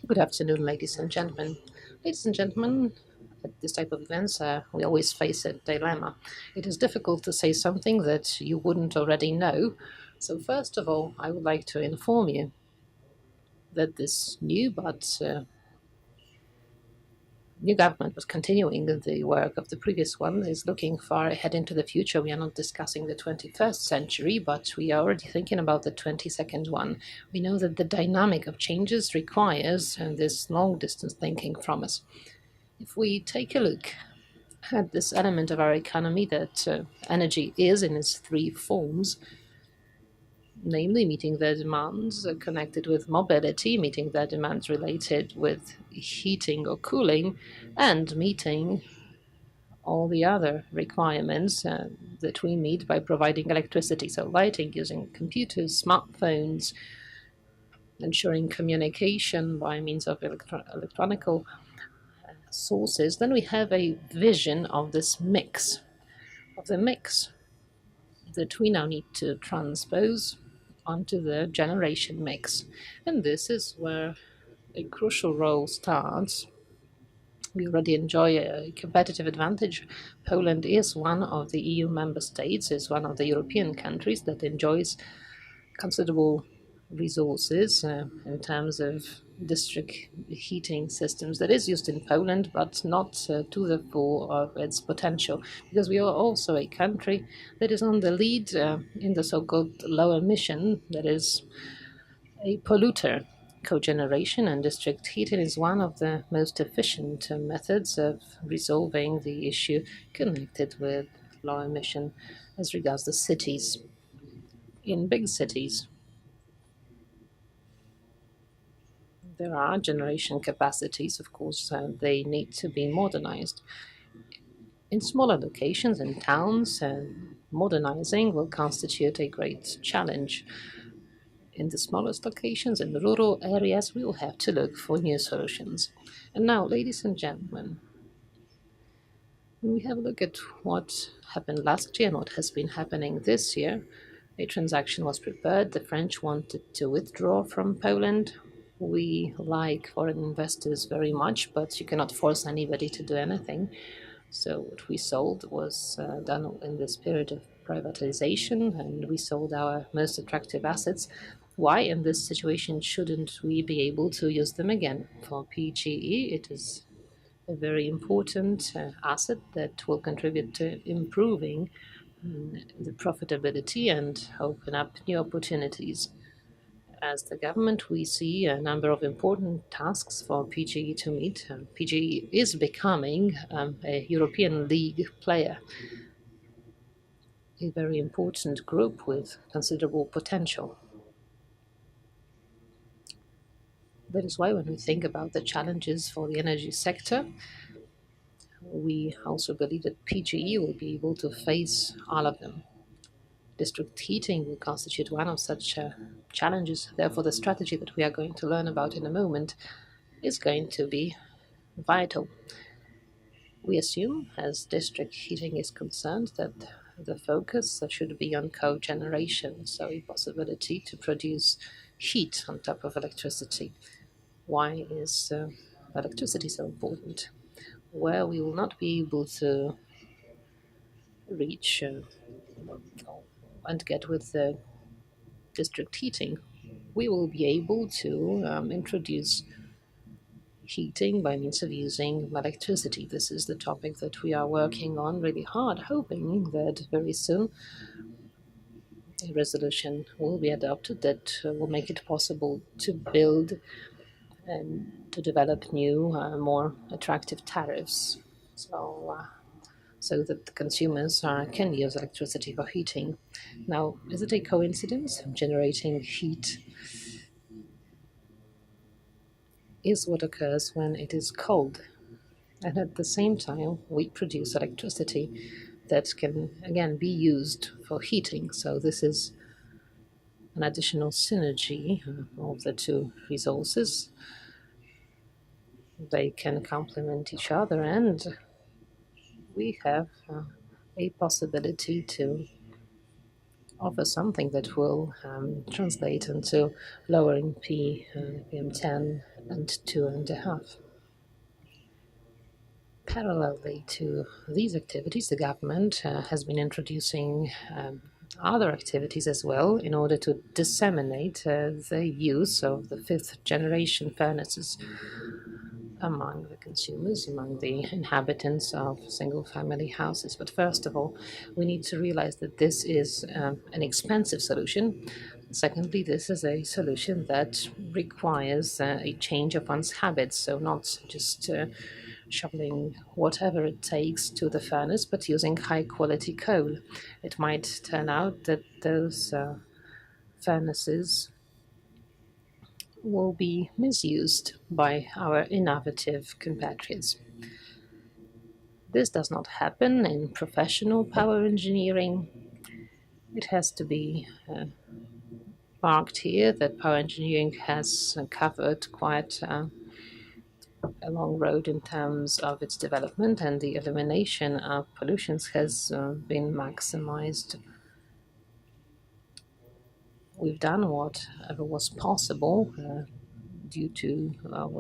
Good afternoon, ladies and gentlemen. Ladies and gentlemen, at this type of events, we always face a dilemma. It is difficult to say something that you wouldn't already know. So, first of all, I would like to inform you that this new government was continuing the work of the previous one, is looking far ahead into the future. We are not discussing the 21st century, but we are already thinking about the 22nd one. We know that the dynamic of changes requires this long distance thinking from us. If we take a look at this element of our economy that energy is in its three forms, namely meeting the demands connected with mobility, meeting the demands related with heating or cooling, and meeting all the other requirements that we meet by providing electricity. So, lighting using computers, smartphones, ensuring communication by means of electronical sources, then we have a vision of this mix, of the mix that we now need to transpose onto the generation mix. And this is where a crucial role starts. We already enjoy a competitive advantage. Poland is one of the EU member states, is one of the European countries that enjoys considerable resources in terms of district heating systems that is used in Poland, but not to the full of its potential, because we are also a country that is on the lead in the so-called low emission, that is a polluter. Cogeneration and district heating is one of the most efficient methods of resolving the issue connected with low emission as regards the cities. In big cities, there are generation capacities, of course, they need to be modernized. In smaller locations and towns, modernizing will constitute a great challenge. In the smallest locations, in the rural areas, we will have to look for new solutions. And now, ladies and gentlemen, when we have a look at what happened last year and what has been happening this year, a transaction was prepared. The French wanted to withdraw from Poland. We like foreign investors very much, but you cannot force anybody to do anything. So, what we sold was done in the spirit of privatization, and we sold our most attractive assets. Why, in this situation, shouldn't we be able to use them again? For PGE, it is a very important asset that will contribute to improving the profitability and open up new opportunities. As the government, we see a number of important tasks for PGE to meet. PGE is becoming a European League player, a very important group with considerable potential. That is why, when we think about the challenges for the energy sector, we also believe that PGE will be able to face all of them. District heating will constitute one of such challenges. Therefore, the strategy that we are going to learn about in a moment is going to be vital. We assume, as district heating is concerned, that the focus should be on cogeneration, so a possibility to produce heat on top of electricity. Why is electricity so important? Where we will not be able to reach and get with the district heating, we will be able to introduce heating by means of using electricity. This is the topic that we are working on really hard, hoping that very soon a resolution will be adopted that will make it possible to build and to develop new, more attractive tariffs. So, so that the consumers can use electricity for heating. Now, is it a coincidence? Generating heat is what occurs when it is cold. And at the same time, we produce electricity that can again be used for heating. So, this is an additional synergy of the two resources. They can complement each other, and we have a possibility to offer something that will translate into lowering PM10 and 2.5. Parallelly to these activities, the government has been introducing other activities as well in order to disseminate the use of the fifth generation furnaces among the consumers, among the inhabitants of single family houses. But first of all, we need to realize that this is an expensive solution. Secondly, this is a solution that requires a change of one's habits, so not just shoveling whatever it takes to the furnace, but using high quality coal. It might turn out that those furnaces will be misused by our innovative compatriots. This does not happen in professional power engineering. It has to be marked here that power engineering has covered quite a long road in terms of its development, and the elimination of pollutions has been maximized. We've done whatever was possible due to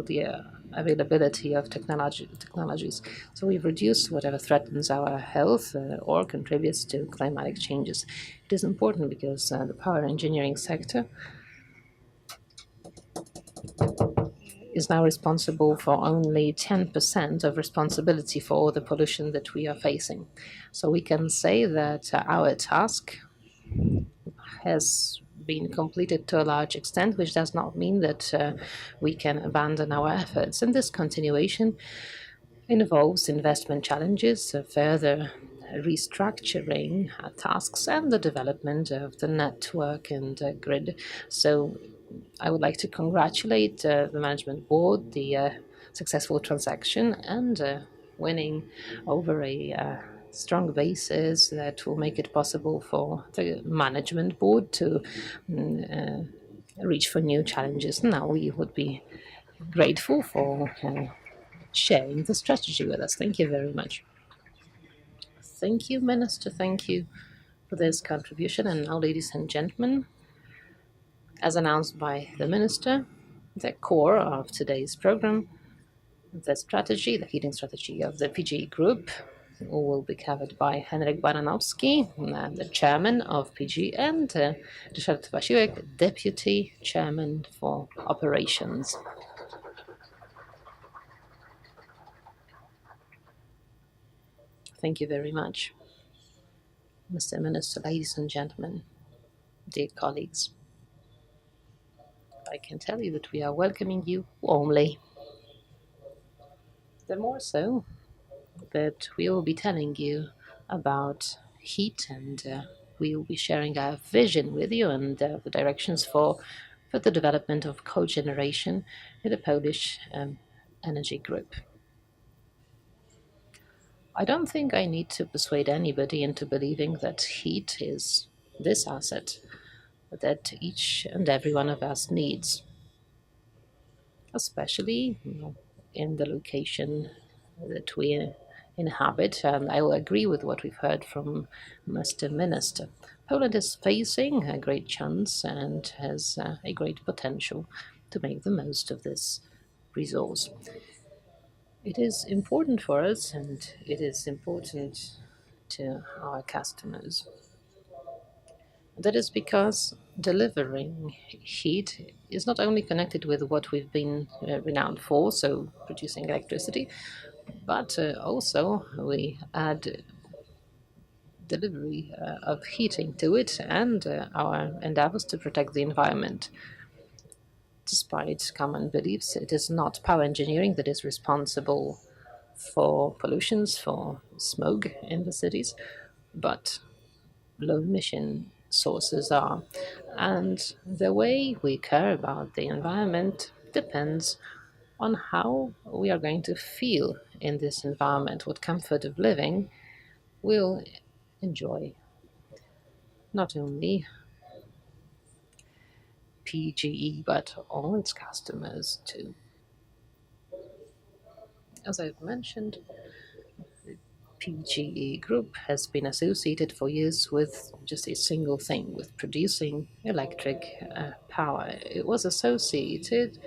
the availability of technologies. So we've reduced whatever threatens our health or contributes to climatic changes. It is important because the power engineering sector is now responsible for only 10% of responsibility for all the pollution that we are facing. So we can say that our task has been completed to a large extent, which does not mean that we can abandon our efforts. And this continuation involves investment challenges, further restructuring tasks, and the development of the network and grid. So I would like to congratulate the management board, the successful transaction, and winning over a strong basis that will make it possible for the management board to reach for new challenges. Now we would be grateful for sharing the strategy with us. Thank you very much. Thank you, Minister. Thank you for this contribution. And now, ladies and gentlemen, as announced by the Minister, the core of today's program, the strategy, the heating strategy of the PGE Group, will be covered by Henryk Baranowski, the chairman of PGE, and Ryszard Wasiłek, deputy chairman for operations. Thank you very much, Mr. Minister, ladies and gentlemen, dear colleagues. I can tell you that we are welcoming you warmly. The more so that we will be telling you about heat, and we will be sharing our vision with you and the directions for the development of cogeneration in the Polish energy group. I don't think I need to persuade anybody into believing that heat is this asset that each and every one of us needs, especially in the location that we inhabit. And I will agree with what we've heard from Mr. Minister. Poland is facing a great chance and has a great potential to make the most of this resource. It is important for us, and it is important to our customers. That is because delivering heat is not only connected with what we've been renowned for, so producing electricity, but also we add delivery of heating to it and our endeavors to protect the environment. Despite common beliefs, it is not power engineering that is responsible for pollutions, for smoke in the cities, but low emission sources are. And the way we care about the environment depends on how we are going to feel in this environment, what comfort of living we'll enjoy. Not only PGE, but all its customers too. As I've mentioned, PGE Group has been associated for years with just a single thing, with producing electric power. It was associated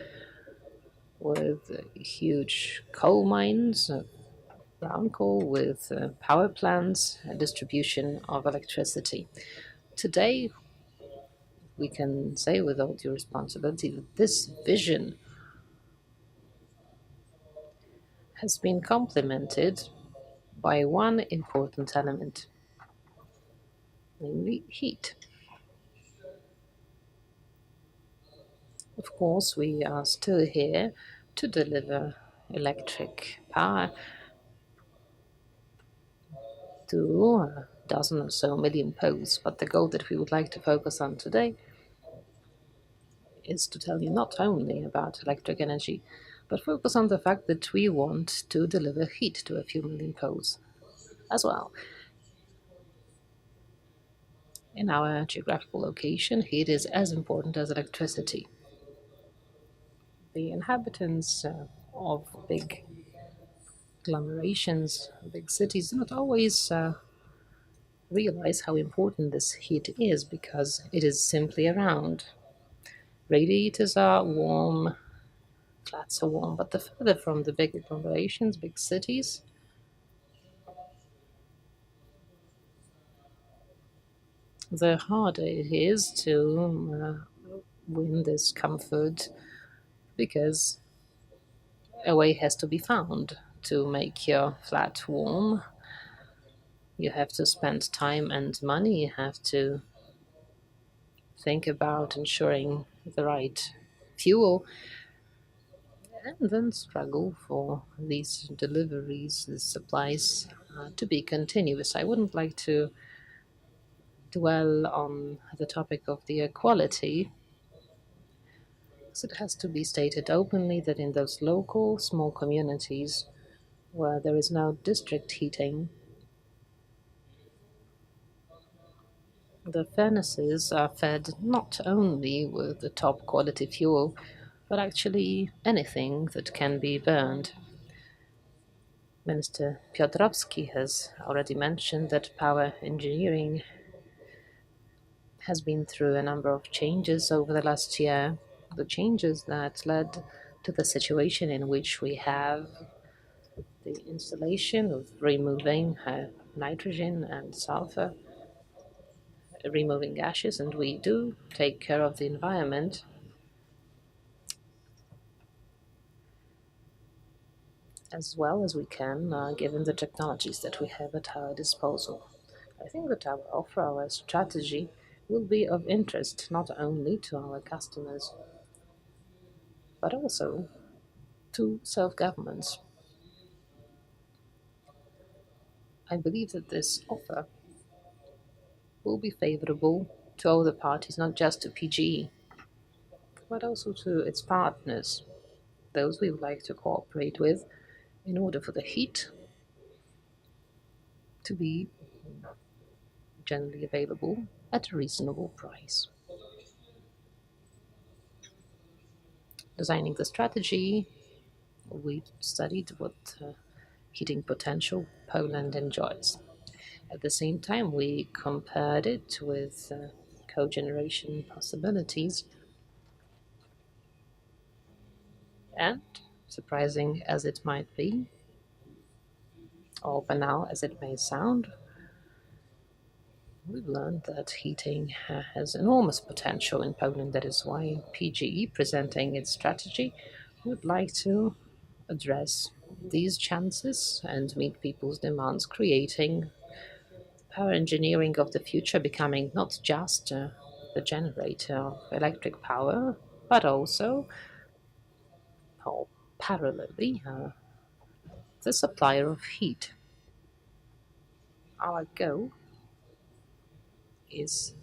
with huge coal mines, brown coal, with power plants, distribution of electricity. Today, we can say with all due responsibility that this vision has been complemented by one important element, namely heat. Of course, we are still here to deliver electric power to a dozen or so million Poles, but the goal that we would like to focus on today is to tell you not only about electric energy, but focus on the fact that we want to deliver heat to a few million Poles as well. In our geographical location, heat is as important as electricity. The inhabitants of big agglomerations, big cities, do not always realize how important this heat is because it is simply around. Radiators are warm, flats are warm, but the further from the big agglomerations, big cities, the harder it is to win this comfort because a way has to be found to make your flat warm. You have to spend time and money, you have to think about ensuring the right fuel, and then struggle for these deliveries, these supplies to be continuous. I wouldn't like to dwell on the topic of the equality, because it has to be stated openly that in those local small communities where there is no district heating, the furnaces are fed not only with the top quality fuel, but actually anything that can be burned. Minister Piotrowski has already mentioned that power engineering has been through a number of changes over the last year. The changes that led to the situation in which we have the installation of removing nitrogen and sulfur, removing gases, and we do take care of the environment as well as we can, given the technologies that we have at our disposal. I think that our offer, our strategy, will be of interest not only to our customers, but also to self governments. I believe that this offer will be favorable to all the parties, not just to PGE, but also to its partners, those we would like to cooperate with, in order for the heat to be generally available at a reasonable price. Designing the strategy, we studied what heating potential Poland enjoys. At the same time, we compared it with cogeneration possibilities, and surprising as it might be, or banal as it may sound, we've learned that heating has enormous potential in Poland. That is why PGE, presenting its strategy, would like to address these chances and meet people's demands, creating power engineering of the future, becoming not just the generator of electric power, but also, or parallelly, the supplier of heat. Our goal is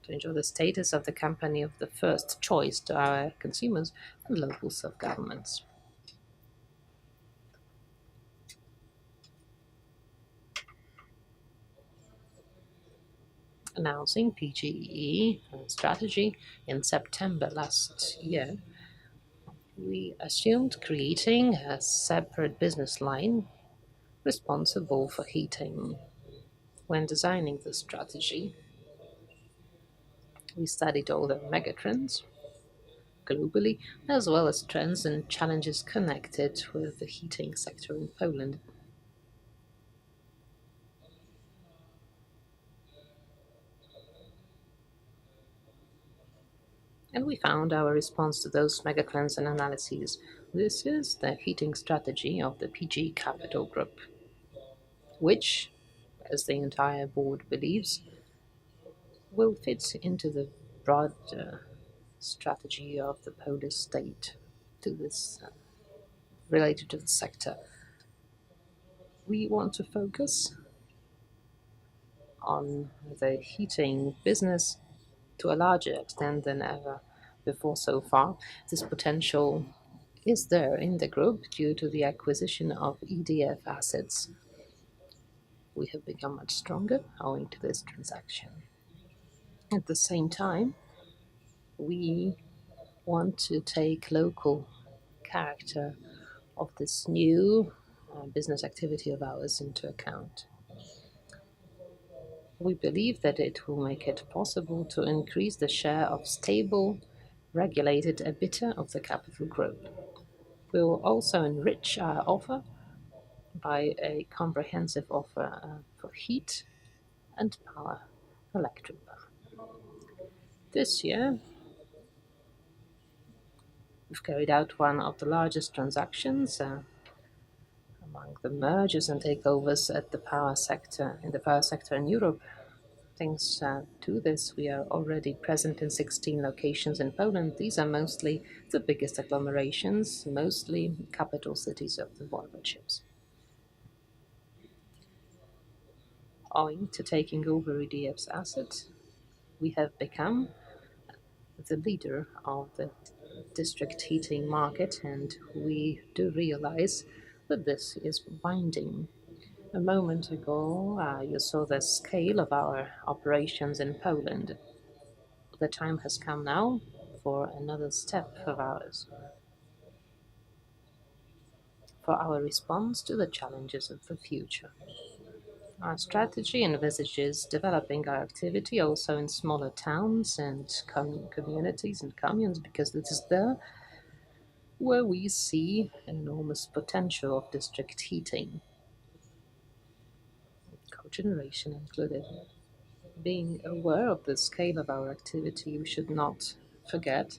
to ensure the status of the company of the first choice to our consumers and local self governments. Announcing PGE strategy in September last year, we assumed creating a separate business line responsible for heating. When designing the strategy, we studied all the megatrends globally, as well as trends and challenges connected with the heating sector in Poland. And we found our response to those megatrends and analyses. This is the heating strategy of the PG Capital Group, which, as the entire board believes, will fit into the broad strategy of the Polish state to this related to the sector. We want to focus on the heating business to a larger extent than ever before so far. This potential is there in the group due to the acquisition of EDF assets. We have become much stronger owing to this transaction. At the same time, we want to take local character of this new business activity of ours into account. We believe that it will make it possible to increase the share of stable, regulated EBITDA of the capital group. We will also enrich our offer by a comprehensive offer for heat and power, electric power. This year, we've carried out one of the largest transactions among the mergers and takeovers at the power sector in the power sector in Europe. Thanks to this, we are already present in 16 locations in Poland. These are mostly the biggest agglomerations, mostly capital cities of the voivodeships. Owing to taking over EDF's assets, we have become the leader of the district heating market, and we do realize that this is binding. A moment ago, you saw the scale of our operations in Poland. The time has come now for another step of ours, for our response to the challenges of the future. Our strategy envisages developing our activity also in smaller towns and communities and communes, because it is there where we see enormous potential of district heating, cogeneration included. Being aware of the scale of our activity, we should not forget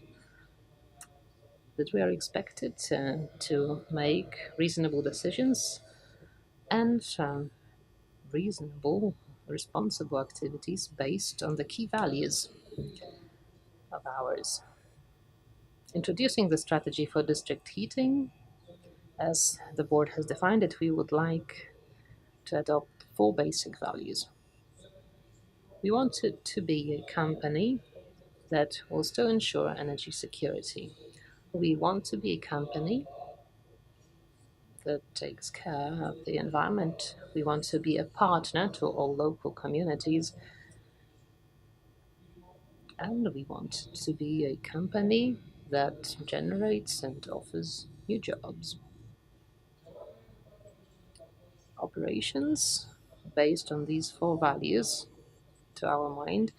that we are expected to make reasonable decisions and reasonable, responsible activities based on the key values of ours. Introducing the strategy for district heating, as the board has defined it, we would like to adopt four basic values. We want it to be a company that will still ensure energy security. We want to be a company that takes care of the environment. We want to be a partner to all local communities. And we want to be a company that generates and offers new jobs. Operations based on these four values, to our mind,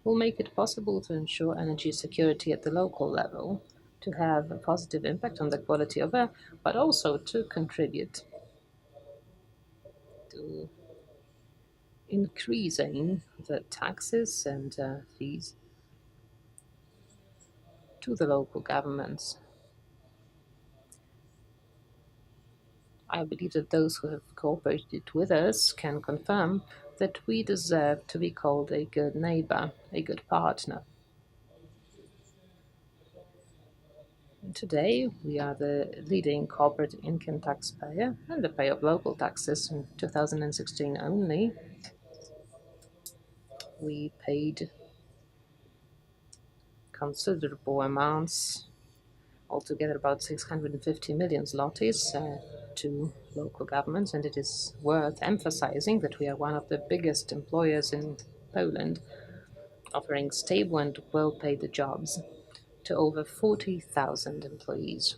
will make it possible to ensure energy security at the local level, to have a positive impact on the quality of air, but also to contribute to increasing the taxes and fees to the local governments. I believe that those who have cooperated with us can confirm that we deserve to be called a good neighbor, a good partner. And today, we are the leading corporate income taxpayer and the payer of local taxes. In 2016 only, we paid considerable amounts, altogether about 650 million zlotys, to local governments, and it is worth emphasizing that we are one of the biggest employers in Poland, offering stable and well-paid jobs to over 40,000 employees.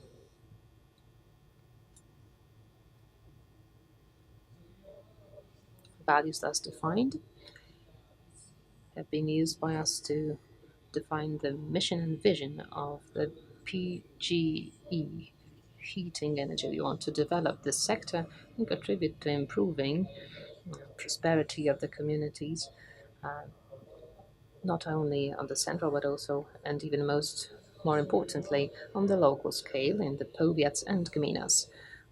values thus defined have been used by us to define the mission and vision of the PGE heating energy. We want to develop this sector and contribute to improving prosperity of the communities, uh, not only on the central but also, and even more importantly, on the local scale in the powiats and gminas.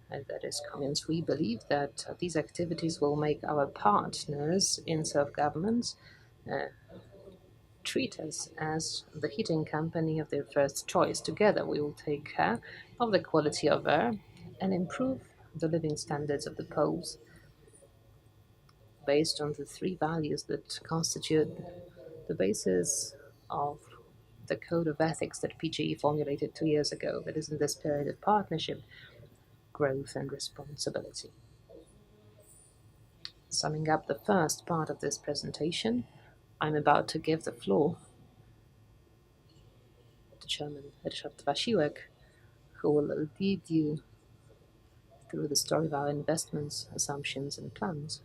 That is, communes. We believe that these activities will make our partners in self-government uh, treat us as the heating company of their first choice. Together, we will take care of the quality of air and improve the living standards of the Poles based on the three values that constitute the basis of the code of ethics that PGE formulated 2 years ago. That is, in the spirit of partnership, growth, and responsibility. Summing up the first part of this presentation, I'm about to give the floor to Chairman Ryszard Wasiłek, who will lead you through the story of our investments, assumptions, and plans.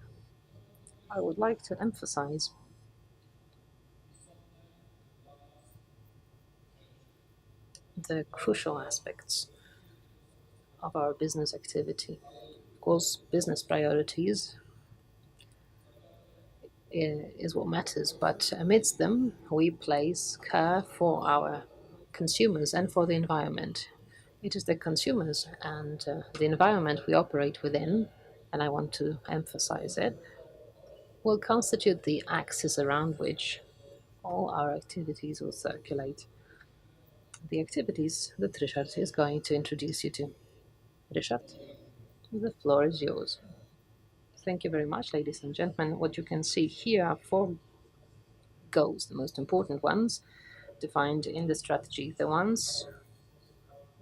I would like to emphasize the crucial aspects of our business activity. Of course, business priorities is what matters, but amidst them, we place care for our consumers and for the environment. It is the consumers and the environment we operate within, and I want to emphasize it, will constitute the axis around which all our activities will circulate. The activities that Ryszard is going to introduce you to. Ryszard, the floor is yours. Thank you very much, ladies and gentlemen. What you can see here are four goals, the most important ones defined in the strategy, the ones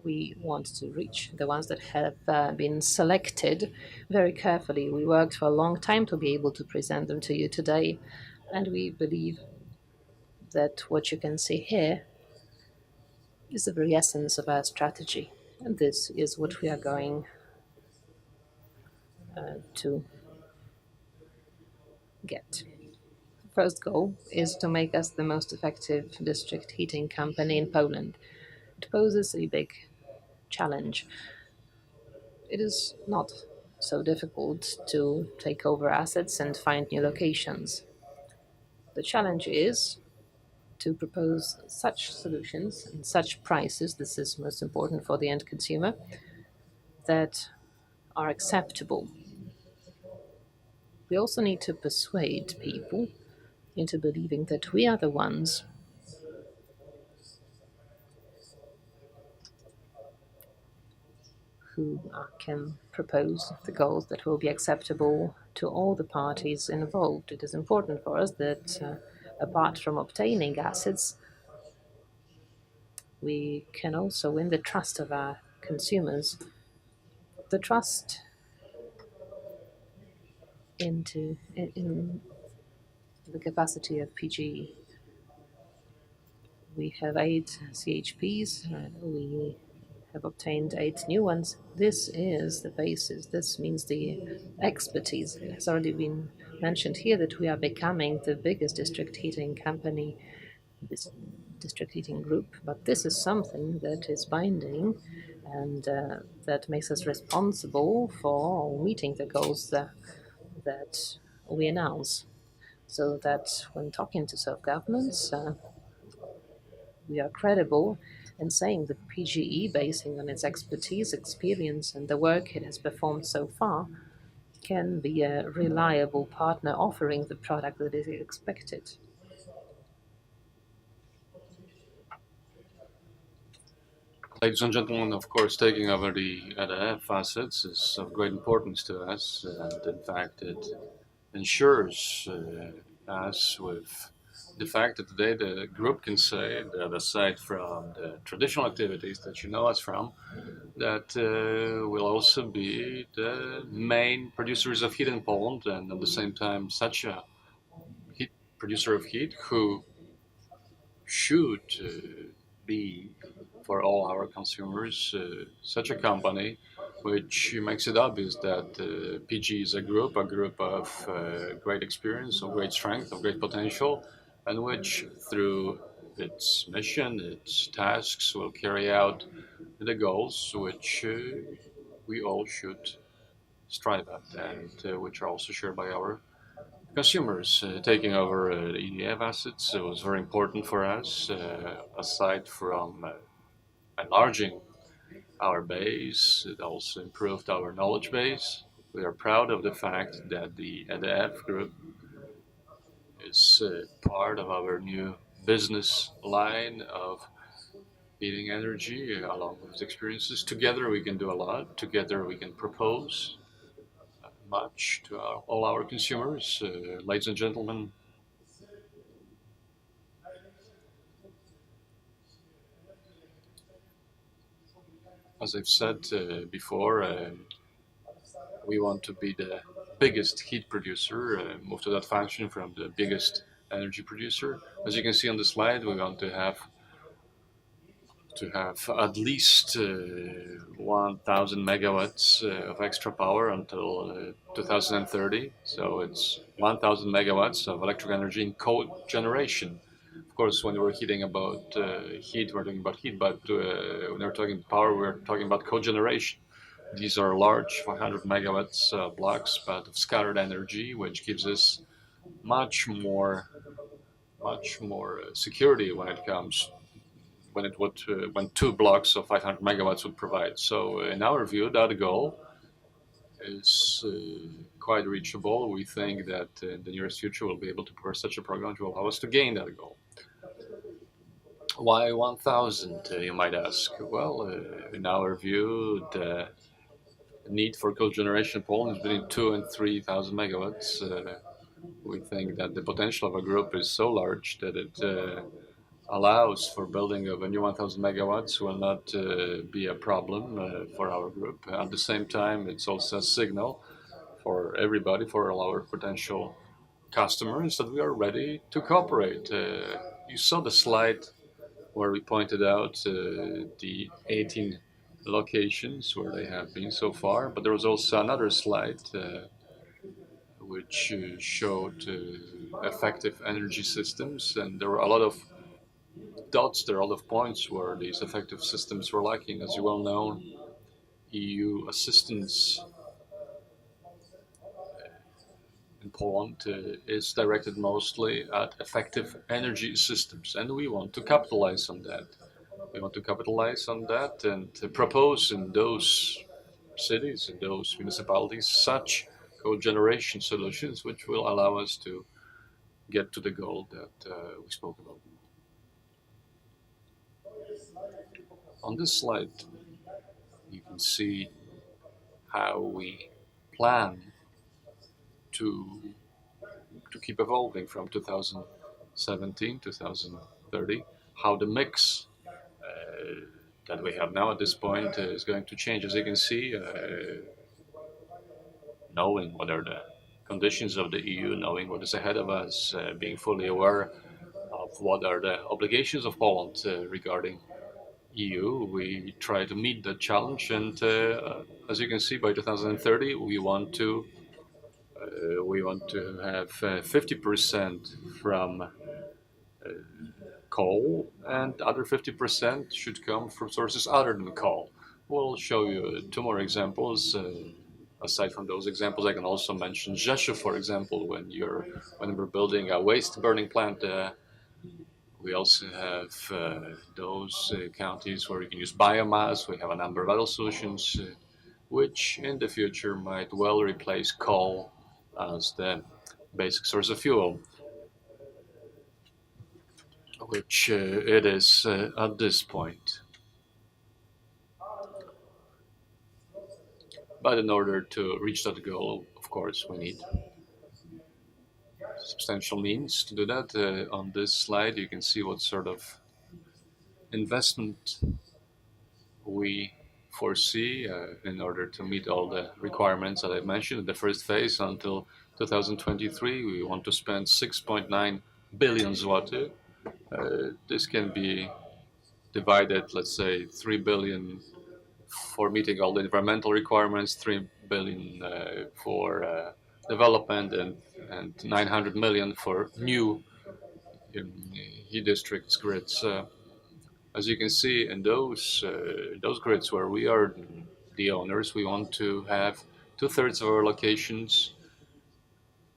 we want to reach, the ones that have been selected very carefully. We worked for a long time to be able to present them to you today, and we believe that what you can see here is the very essence of our strategy. And this is what we are going to get. First goal is to make us the most effective district heating company in Poland. It poses a big challenge. It is not so difficult to take over assets and find new locations. The challenge is to propose such solutions and such prices, this is most important for the end consumer, that are acceptable. We also need to persuade people into believing that we are the ones who can propose the goals that will be acceptable to all the parties involved. It is important for us that apart from obtaining assets, we can also win the trust of our consumers, the trust in the capacity of PGE. We have 8 CHPs. We have obtained 8 new ones. This is the basis. This means the expertise. It has already been mentioned here that we are becoming the biggest district heating company, this district heating group. But this is something that is binding and that makes us responsible for meeting the goals that we announce. So that when talking to self-governments, we are credible in saying that PGE, basing on its expertise, experience, and the work it has performed so far, can be a reliable partner offering the product that is expected. Ladies and gentlemen, of course, taking over the EDF assets is of great importance to us, and in fact, it ensures us with the fact that today the group can say that aside from the traditional activities that you know us from, that will also be the main producers of heat in Poland, and at the same time, such a heat producer of heat who should be for all our consumers such a company which makes it obvious that PG is a group of great experience, of great strength, of great potential, and which through its mission, its tasks, will carry out the goals which we all should strive at, and which are also shared by our consumers. Taking over the EDF assets was very important for us, aside from enlarging our base. It also improved our knowledge base. We are proud of the fact that the EDF group is part of our new business line of heating energy along with experiences. Together we can do a lot. Together we can propose much to all our consumers. Ladies and gentlemen, as I've said before, we want to be the biggest heat producer, move to that function from the biggest energy producer. As you can see on the slide, we want to have at least 1,000 megawatts of extra power until 2030. So it's 1,000 megawatts of electric energy in co-generation. Of course, when we're heating about heat, we're talking about heat, but when we're talking power, we're talking about co-generation. These are large 500 megawatts blocks, but of scattered energy, which gives us much more security when it comes when two blocks of 500 megawatts would provide. So in our view, that goal is quite reachable. We think that in the nearest future we'll be able to prepare such a program to allow us to gain that goal. Why 1,000, you might ask? Well, in our view, the need for cogeneration in Poland is between 2 and 3,000 megawatts. We think that the potential of a group is so large that it allows for building of a new 1,000 megawatts will not be a problem for our group. At the same time, it's also a signal for everybody, for all our potential customers, that we are ready to cooperate. You saw the slide where we pointed out the 18 locations where they have been so far, but there was also another slide which showed effective energy systems, and there were a lot of dots there, a lot of points where these effective systems were lacking. As you well know, EU assistance in Poland is directed mostly at effective energy systems, and we want to capitalize on that. We want to capitalize on that and to propose in those cities, in those municipalities, such cogeneration solutions which will allow us to get to the goal that we spoke about. On this slide, you can see how we plan to keep evolving from 2017 to 2030, how the mix that we have now at this point is going to change. As you can see, knowing what are the conditions of the EU, knowing what is ahead of us, being fully aware of what are the obligations of Poland regarding EU, we try to meet the challenge. And as you can see, by 2030, we want to have 50% from coal, and other 50% should come from sources other than coal. We'll show you two more examples. Aside from those examples, I can also mention Rzeszów, for example. When we're building a waste burning plant, we also have those counties where you can use biomass. We have a number of other solutions which in the future might well replace coal as the basic source of fuel, which it is at this point. But in order to reach that goal, of course, we need substantial means to do that. On this slide, you can see what sort of investment we foresee in order to meet all the requirements that I mentioned in the first phase. Until 2023, we want to spend 6.9 billion zloty. This can be divided, let's say, 3 billion for meeting all the environmental requirements, 3 billion for development, and 900 million for new heat districts grids. As you can see in those grids where we are the owners, we want to have 2/3 of our locations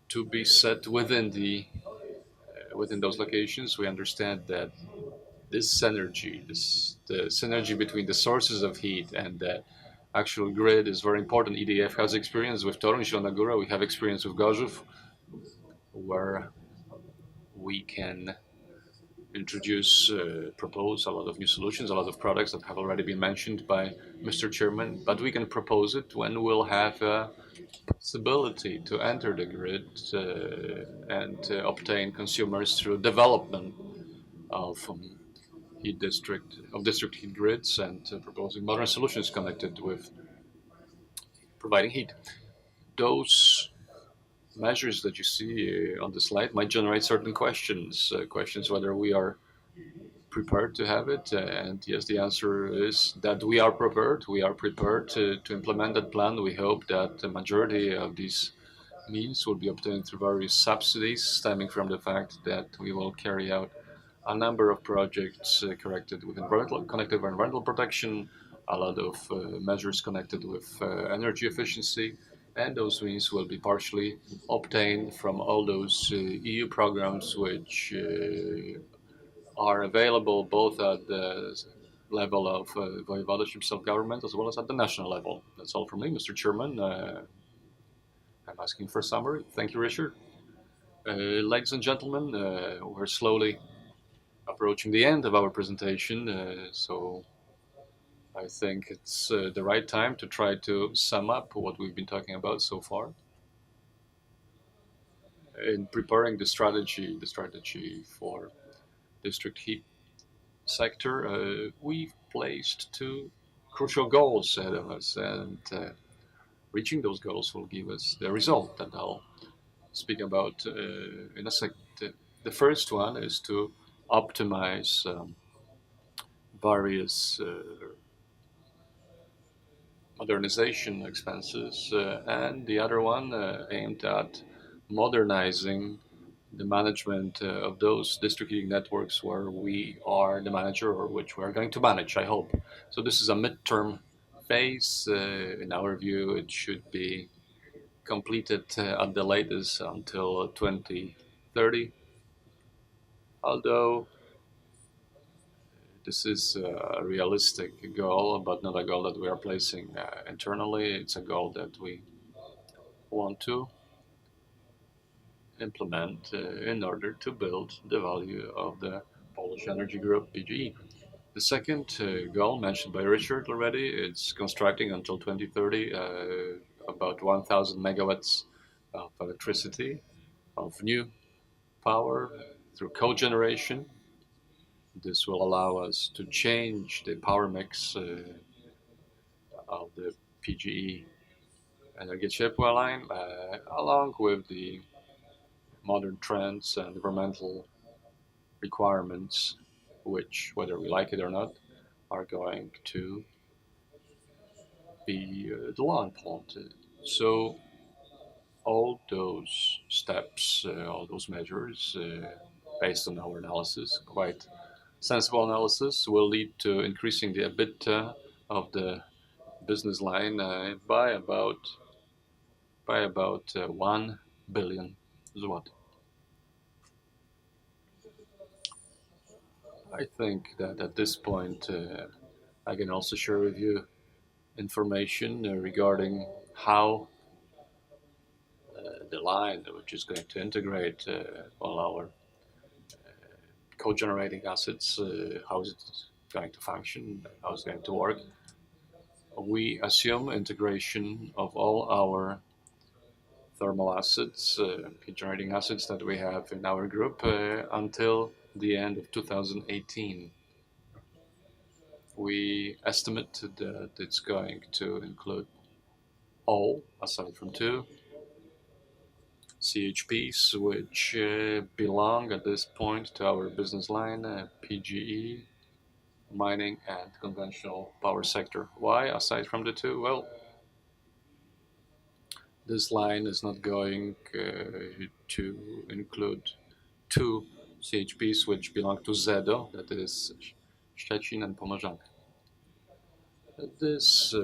to be set within those locations. We understand that the synergy between the sources of heat and the actual grid is very important. EDF has experience with Toruń, Zielona Góra. We have experience with Gorzów, where we can propose a lot of new solutions, a lot of products that have already been mentioned by Mr. Chairman, but we can propose it when we'll have a possibility to enter the grid and obtain consumers through development of district heat grids and proposing modern solutions connected with providing heat. Those measures that you see on the slide might generate certain questions whether we are prepared to have it. And yes, the answer is that we are prepared. We are prepared to implement that plan. We hope that the majority of these means will be obtained through various subsidies stemming from the fact that we will carry out a number of projects connected with environmental protection, a lot of measures connected with energy efficiency, and those means will be partially obtained from all those EU programs which are available both at the level of voivodeship self-government as well as at the national level. That's all from me, Mr. Chairman. I'm asking for a summary. Thank you, Richard. Ladies and gentlemen, we're slowly approaching the end of our presentation, so I think it's the right time to try to sum up what we've been talking about so far. In preparing the strategy for district heat sector, we've placed two crucial goals ahead of us, and reaching those goals will give us the result that I'll speak about in a second. The first one is to optimize various modernization expenses, and the other one aimed at modernizing the management of those district heating networks where we are the manager or which we are going to manage, I hope. So this is a midterm phase. In our view, it should be completed at the latest until 2030. Although this is a realistic goal, but not a goal that we are placing internally. It's a goal that we want to implement in order to build the value of the Polish Energy Group, PGE. The second goal mentioned by Richard already, it's constructing until 2030 about 1,000 megawatts of electricity, of new power through cogeneration. This will allow us to change the power mix of the PGE Energia Ciepła line, along with the modern trends and environmental requirements, which, whether we like it or not, are going to be the law point. So all those steps, all those measures, based on our analysis, quite sensible analysis, will lead to increasing the EBITDA of the business line by about 1 billion zloty. I think that at this point I can also share with you information regarding how the line, which is going to integrate all our co-generating assets, how is it going to function, how it's going to work. We assume integration of all our thermal assets, generating assets that we have in our group until the end of 2018. We estimate that it's going to include all, aside from two, CHPs, which belong at this point to our business line, PGE, mining and conventional power sector. Why, aside from the two? Well, this line is not going to include two CHPs which belong to ZEDO, that is Szczecin and Pomorzanka. This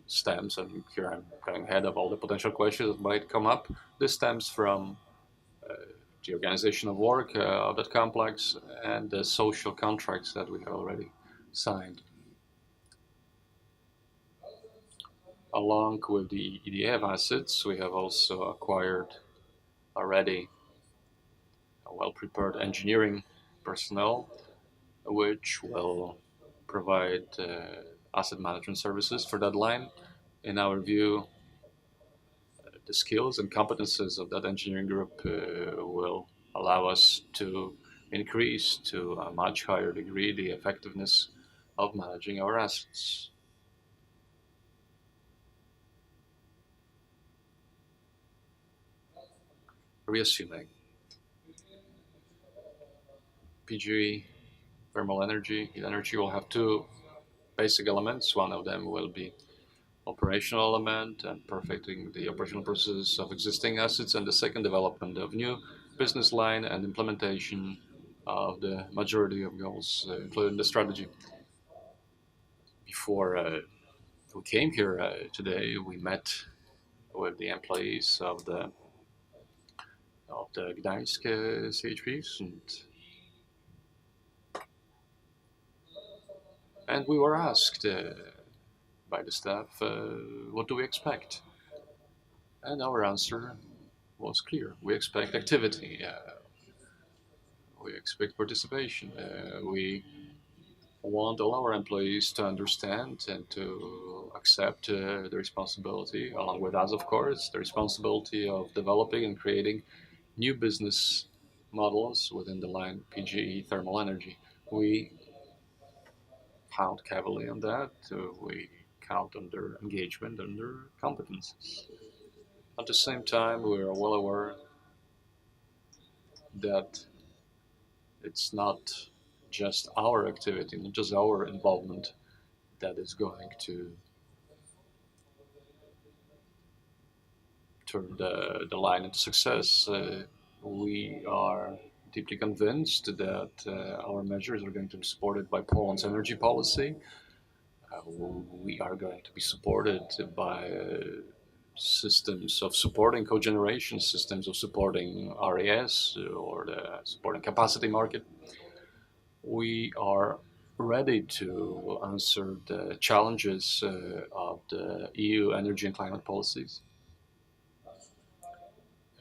stems, and here I'm going ahead of all the potential questions that might come up, this stems from the organization of work of that complex and the social contracts that we have already signed. Along with the EDF assets, we have also acquired already a well-prepared engineering personnel, which will provide asset management services for that line. In our view, the skills and competences of that engineering group will allow us to increase to a much higher degree the effectiveness of managing our assets. Reassuming, PGE, thermal energy, heat energy will have two basic elements. One of them will be operational element and perfecting the operational processes of existing assets, and the second, development of new business line and implementation of the majority of goals included in the strategy. Before we came here today, we met with the employees of the Gdańsk CHPs, and we were asked by the staff, what do we expect? And our answer was clear. We expect activity. We expect participation. We want all our employees to understand and to accept the responsibility, along with us, of course, the responsibility of developing and creating new business models within the line PGE Thermal Energy. We count heavily on that. We count on their engagement and their competences. At the same time, we are well aware that it's not just our activity, not just our involvement that is going to turn the line into success. We are deeply convinced that our measures are going to be supported by Poland's energy policy. We are going to be supported by systems of supporting cogeneration, systems of supporting RAS or the supporting capacity market. We are ready to answer the challenges of the EU energy and climate policies.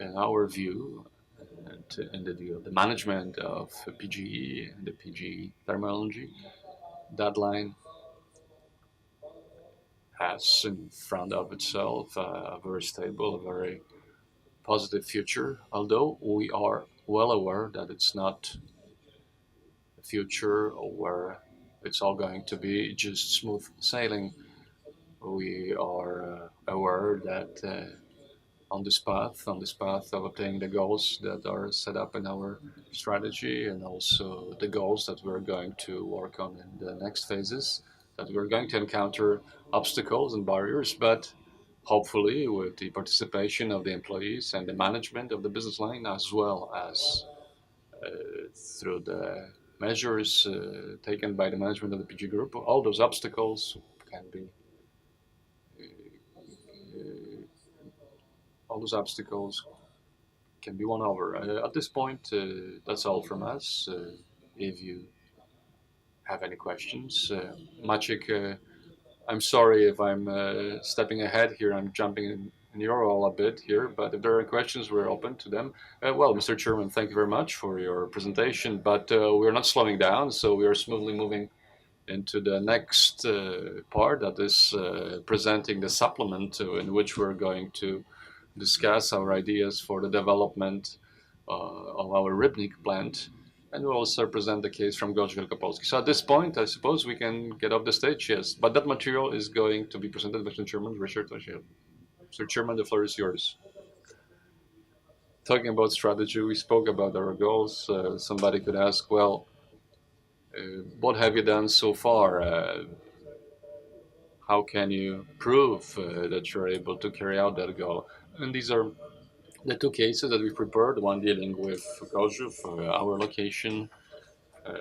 In our view, and in the view of the management of PGE and the PGE Thermal Energy, that line has in front of itself a very stable, a very positive future, although we are well aware that it's not a future where it's all going to be just smooth sailing. We are aware that on this path of obtaining the goals that are set up in our strategy, and also the goals that we're going to work on in the next phases, that we're going to encounter obstacles and barriers, but hopefully with the participation of the employees and the management of the business line, as well as through the measures taken by the management of the PG Group, all those obstacles can be won over. At this point, that's all from us. If you have any questions, Maciek, I'm sorry if I'm stepping ahead here. I'm jumping in your role a bit here, but if there are questions, we're open to them. Well, Mr. Chairman, thank you very much for your presentation, but we're not slowing down, so we are smoothly moving into the next part, that is presenting the supplement in which we're going to discuss our ideas for the development of our Rybnik plant, and we'll also present the case from Gorzów Wielkopolski. So at this point, I suppose we can get off the stage, yes, but that material is going to be presented by Mr. Chairman Richard Osiel. Mr. Chairman, the floor is yours. Talking about strategy, we spoke about our goals. Somebody could ask, well, What have you done so far? How can you prove that you're able to carry out that goal? And these are the two cases that we prepared, one dealing with Gozhov, our location, uh,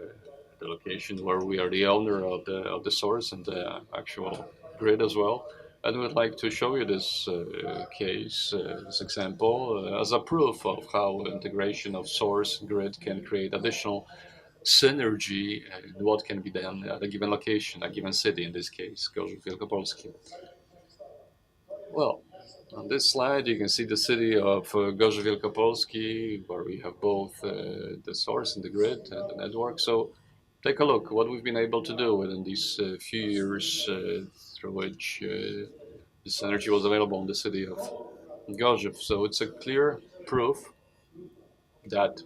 the location where we are the owner of the source and the actual grid as well. And we'd like to show you this case, this example, as a proof of how integration of source and grid can create additional synergy and what can be done at a given location, a given city, in this case, Gorzów Wielkopolski. Well, on this slide, you can see the city of Gorzów Wielkopolski, where we have both the source and the grid and the network. So take a look what we've been able to do within these few years through which this energy was available in the city of Gorzów. So it's a clear proof that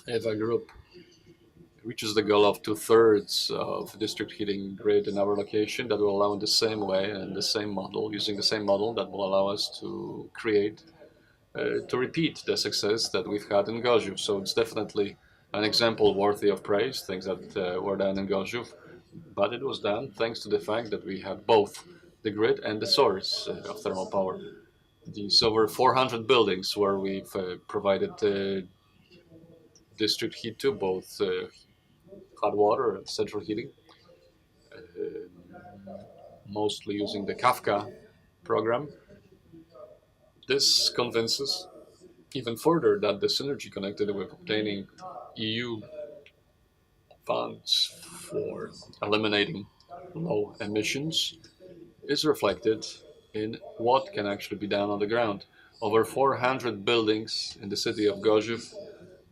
if a group reaches the goal of 2/3 of district heating grid in our location, that will allow in the same way and the same model, using the same model, that will allow us to create, to repeat the success that we've had in Gorzów. So it's definitely an example worthy of praise, things that were done in Gorzów, but it was done thanks to the fact that we have both the grid and the source of thermal power. These over 400 buildings where we've provided district heat to, both hot water and central heating, mostly using the Kafka program. This convinces even further that the synergy connected with obtaining EU funds for eliminating low emissions is reflected in what can actually be done on the ground. Over 400 buildings in the city of Gorzów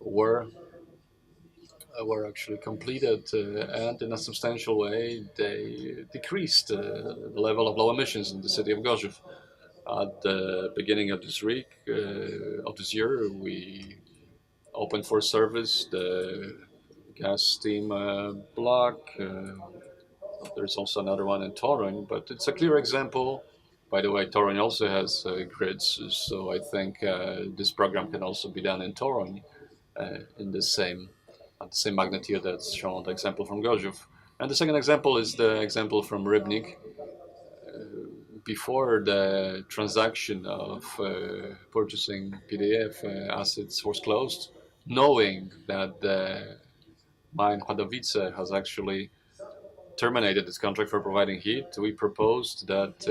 were actually completed, and in a substantial way they decreased the level of low emissions in the city of Gorzów. At the beginning of this week, of this year, we opened for service the gas steam block. There's also another one in Toruń, but it's a clear example. By the way, Toruń also has grids, so I think this program can also be done in Toruń in the same at the same magnitude that's shown on the example from Gorzów. And the second example is the example from Rybnik. Before the transaction of purchasing PDF assets was closed, knowing that the mine Chładowice has actually terminated its contract for providing heat, we proposed that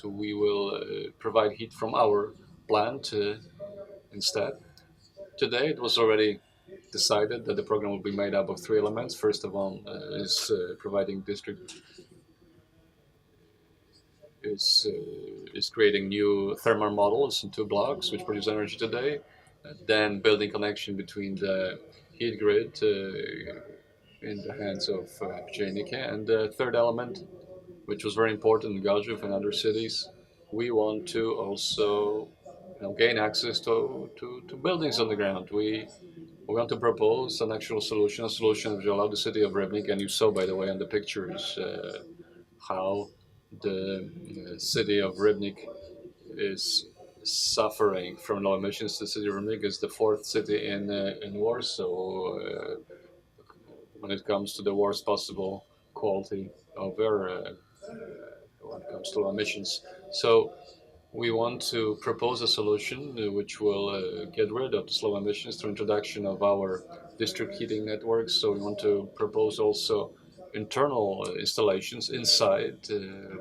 we will provide heat from our plant instead. Today, it was already decided that the program will be made up of three elements. First of all, is providing district is creating new thermal models in two blocks which produce energy today. Then building connection between the heat grid in the hands of PGNiG. And the third element, which was very important in Gorzów and other cities, we want to also gain access to buildings on the ground. We want to propose an actual solution, a solution which will allow the city of Rybnik, and you saw, by the way, on the pictures how the city of Rybnik is suffering from low emissions. The city of Rybnik is the fourth city in Warsaw when it comes to the worst possible quality of air when it comes to emissions. So we want to propose a solution which will get rid of the slow emissions through introduction of our district heating networks. So we want to propose also internal installations inside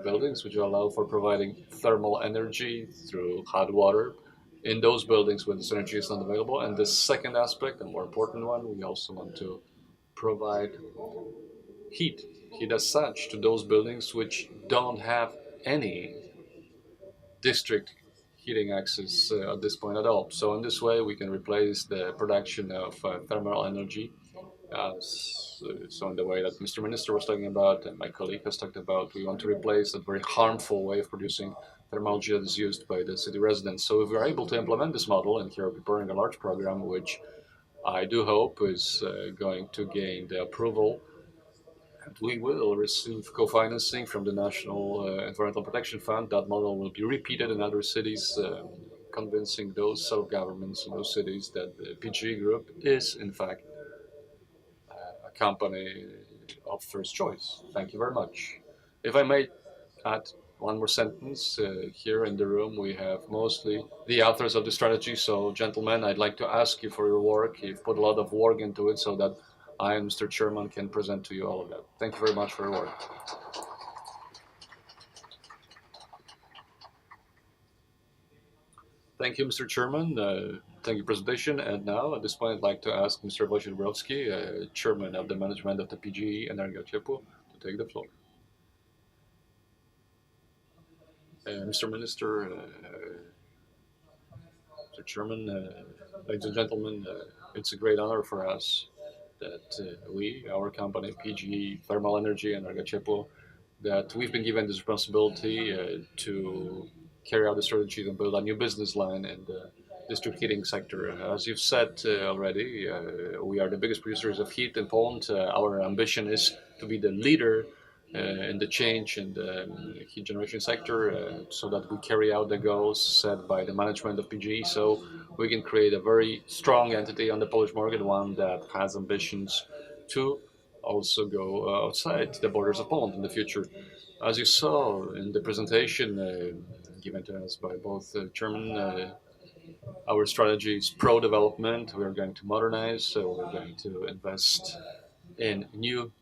buildings which allow for providing thermal energy through hot water in those buildings where this energy is not available. And the second aspect, a more important one, we also want to provide heat as such to those buildings which don't have any district heating access at this point at all. So in this way, we can replace the production of thermal energy. So in the way that Mr. Minister was talking about and my colleague has talked about, we want to replace that very harmful way of producing thermal energy that is used by the city residents. So if we're able to implement this model, and here we're preparing a large program, which I do hope is going to gain the approval, and we will receive co-financing from the National Environmental Protection Fund. That model will be repeated in other cities convincing those self-governments in those cities that the PGE Group is, in fact, a company of first choice. Thank you very much. If I may add one more sentence, here in the room we have mostly the authors of the strategy. So, gentlemen, I'd like to ask you for your work. You've put a lot of work into it so that I, Mr. Chairman, can present to you all of that. Thank you very much for your work. Thank you, Mr. Chairman. Thank you, presentation. And now, at this point, I'd like to ask Mr. Wojciech Borowski, Chairman of the Management of the PGE Energia Ciepło, to take the floor. Mr. Minister, Mr. Chairman, ladies and gentlemen, it's a great honor for us that we, our company, PGE Thermal Energy Energia Ciepło, that we've been given this responsibility to carry out the strategy to build a new business line in the district heating sector. As you've said already, we are the biggest producers of heat in Poland. Our ambition is to be the leader in the change in the heat generation sector, so that we carry out the goals set by the management of PGE, so we can create a very strong entity on the Polish market, one that has ambitions to also go outside the borders of Poland in the future. As you saw in the presentation given to us by both chairmen, our strategy is pro-development. We are going to modernize, so we're going to invest in new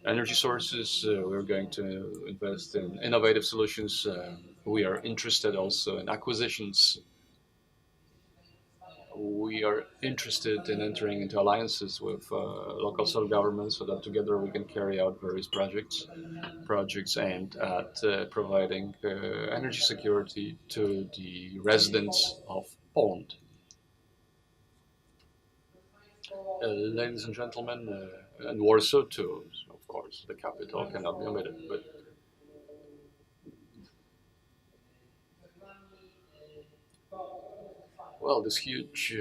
energy sources. We're going to invest in innovative solutions. We are interested also in acquisitions. We are interested in entering into alliances with local self-governments so that together we can carry out various projects aimed at providing energy security to the residents of Poland. Ladies and gentlemen, and Warsaw too, of course, the capital cannot be omitted. But well, this huge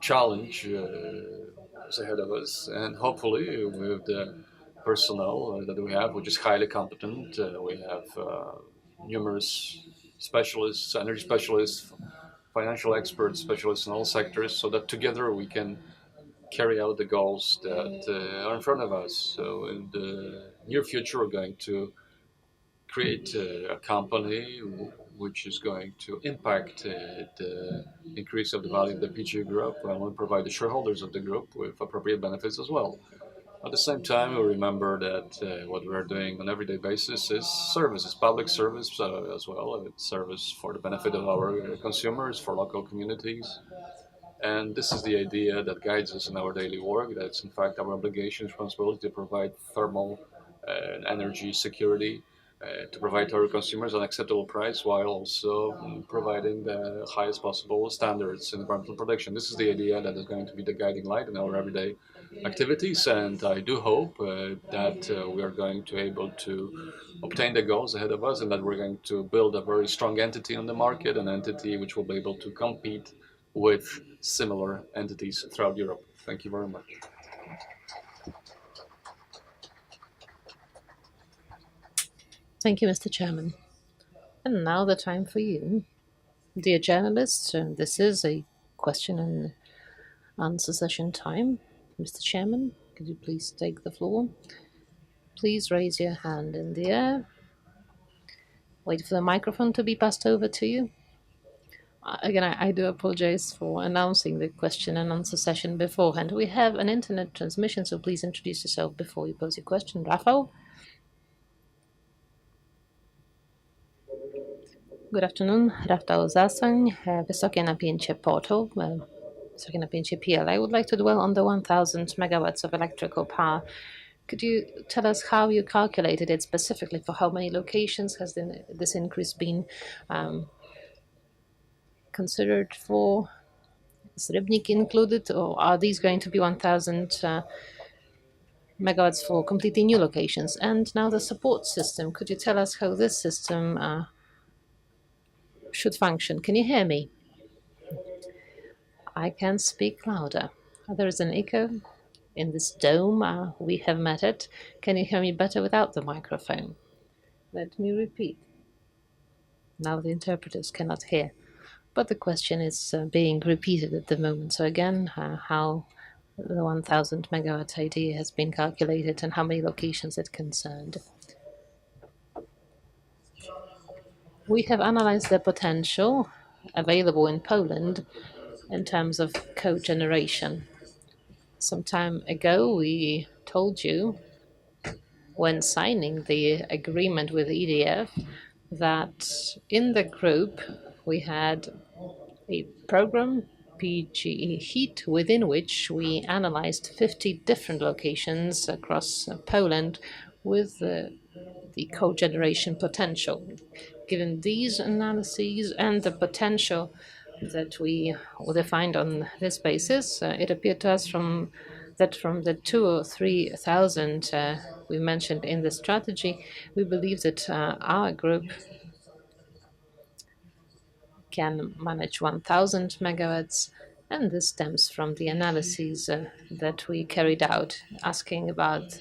challenge is ahead of us, and hopefully, with the personnel that we have, which is highly competent, we have numerous specialists, energy specialists, financial experts, specialists in all sectors, so that together we can carry out the goals that are in front of us. So in the near future, we're going to create a company which is going to impact the increase of the value of the PGE Group, and will provide the shareholders of the group with appropriate benefits as well. At the same time, we remember that what we're doing on an everyday basis is service, is public service as well. It's service for the benefit of our consumers, for local communities. And this is the idea that guides us in our daily work. That's in fact our obligation, responsibility to provide thermal and energy security, to provide to our consumers an acceptable price while also providing the highest possible standards in environmental protection. This is the idea that is going to be the guiding light in our everyday activities, and I do hope that we are going to be able to obtain the goals ahead of us, and that we're going to build a very strong entity on the market, an entity which will be able to compete with similar entities throughout Europe. Thank you very much. Thank you, Mr. Chairman. And now the time for you. Dear journalists, this is a question and answer session time. Mr. Chairman, could you please take the floor? Please raise your hand in the air. Wait for the microphone to be passed over to you. Again, I do apologize for announcing the question and answer session beforehand. We have an internet transmission, so please introduce yourself before you pose your question. Rafał? Good afternoon, Rafał Zasań, Wysokie Napięcie Portal, Wysokie Napięcie PL. I would like to dwell on the 1,000 megawatts of electrical power. Could you tell us how you calculated it specifically? For how many locations has this increase been considered for? Is Rybnik included, or are these going to be 1,000 megawatts for completely new locations? And now the support system. Could you tell us how this system should function? Can you hear me? I can speak louder. There is an echo in this dome. We have met it. Can you hear me better without the microphone? Let me repeat. Now the interpreters cannot hear. but the question is being repeated at the moment. So again, how the 1000 megawatt idea has been calculated and how many locations it concerned. We have analyzed the potential available in Poland in terms of cogeneration. Some time ago, we told you when signing the agreement with EDF that in the group we had a program, PGE Heat, within which we analyzed 50 different locations across Poland with the cogeneration potential. Given these analyses and the potential that we defined on this basis, it appeared to us from the 2 or 3,000 we mentioned in the strategy, we believe that our group can manage 1,000 megawatts, and this stems from the analyses that we carried out, asking about.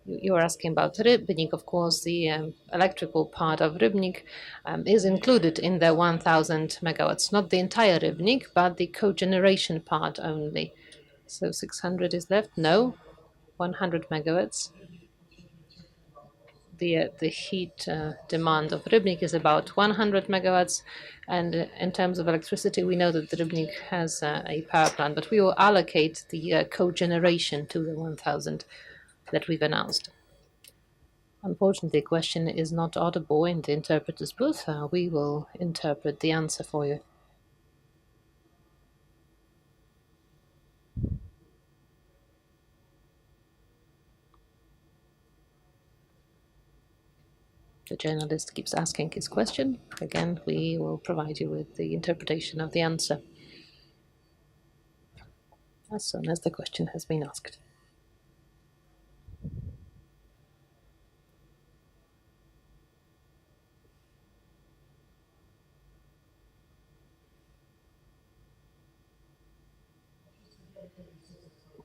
You were asking about Rybnik. Of course, the electrical part of Rybnik is included in the 1,000 megawatts, not the entire Rybnik, but the cogeneration part only. So 600 is left? No, 100 megawatts. The heat demand of Rybnik is about 100 megawatts, and in terms of electricity, we know that the Rybnik has a power plant, but we will allocate the cogeneration to the 1,000 that we've announced. Unfortunately, the question is not audible in the interpreter's booth. We will interpret the answer for you. The journalist keeps asking his question. Again, we will provide you with the interpretation of the answer as soon as the question has been asked.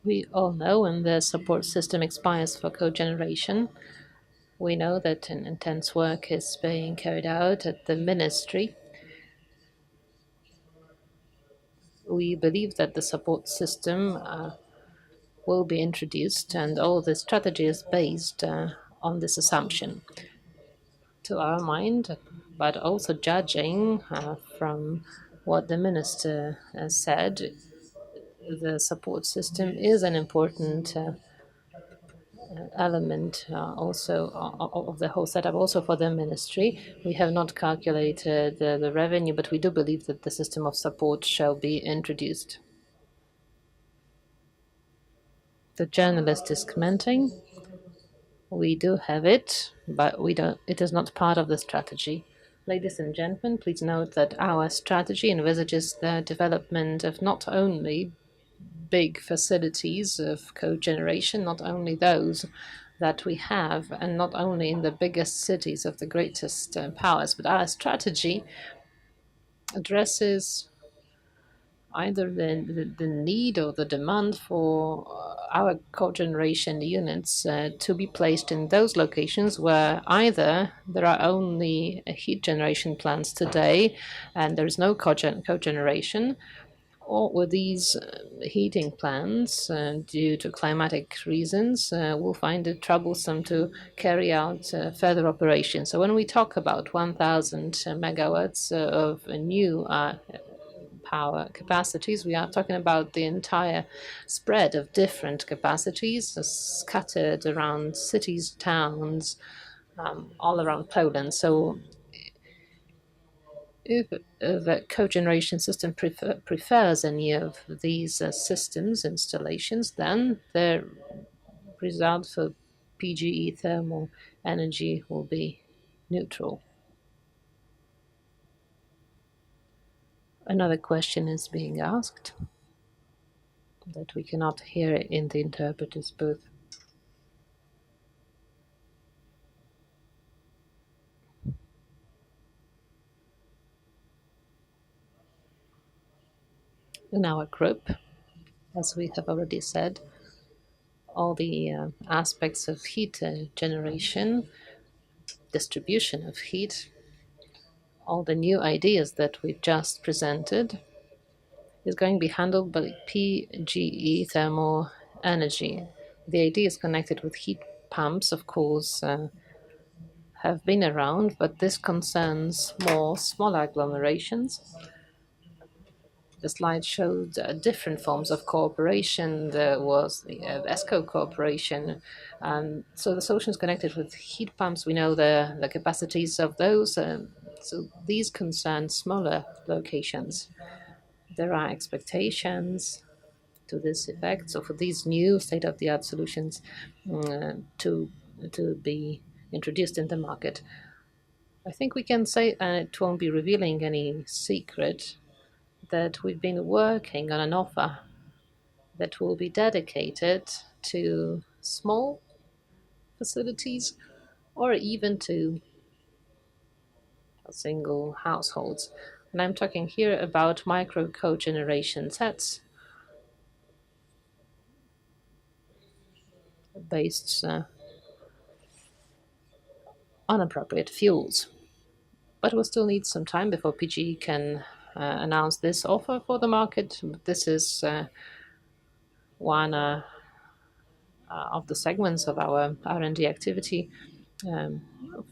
We all know when the support system expires for cogeneration, we know that an intense work is being carried out at the ministry. We believe that the support system will be introduced, and all the strategy is based on this assumption. To our mind, but also judging from what the minister said, the support system is an important element also of the whole setup, also for the ministry. We have not calculated the revenue, but we do believe that the system of support shall be introduced. The journalist is commenting. We do have it, but we don't. It is not part of the strategy. Ladies and gentlemen, please note that our strategy envisages the development of not only big facilities of cogeneration, not only those that we have, and not only in the biggest cities of the greatest powers, but our strategy addresses either the need or the demand for our cogeneration units to be placed in those locations where either there are only heat generation plants today and there is no cogeneration, or with these heating plants, due to climatic reasons, will find it troublesome to carry out further operations. So when we talk about 1,000 megawatts of new power capacities, we are talking about the entire spread of different capacities scattered around cities, towns, all around Poland. So if the cogeneration system prefers any of these systems installations, then the result for PGE thermal energy will be neutral. Another question is being asked that we cannot hear in the interpreter's booth. In our group, as we have already said, all the aspects of heat generation, distribution of heat, all the new ideas that we've just presented is going to be handled by PGE Thermal Energy. The ideas connected with heat pumps, of course, have been around, but this concerns more smaller agglomerations. The slide showed different forms of cooperation. There was the ESCO cooperation. So the solutions connected with heat pumps, we know the capacities of those. So these concern smaller locations. There are expectations to this effect. So for these new state-of-the-art solutions to be introduced in the market, I think we can say, and it won't be revealing any secret, that we've been working on an offer that will be dedicated to small facilities or even to single households. And I'm talking here about micro cogeneration sets based on appropriate fuels. But we'll still need some time before PGE can announce this offer for the market. This is one of the segments of our R&D activity.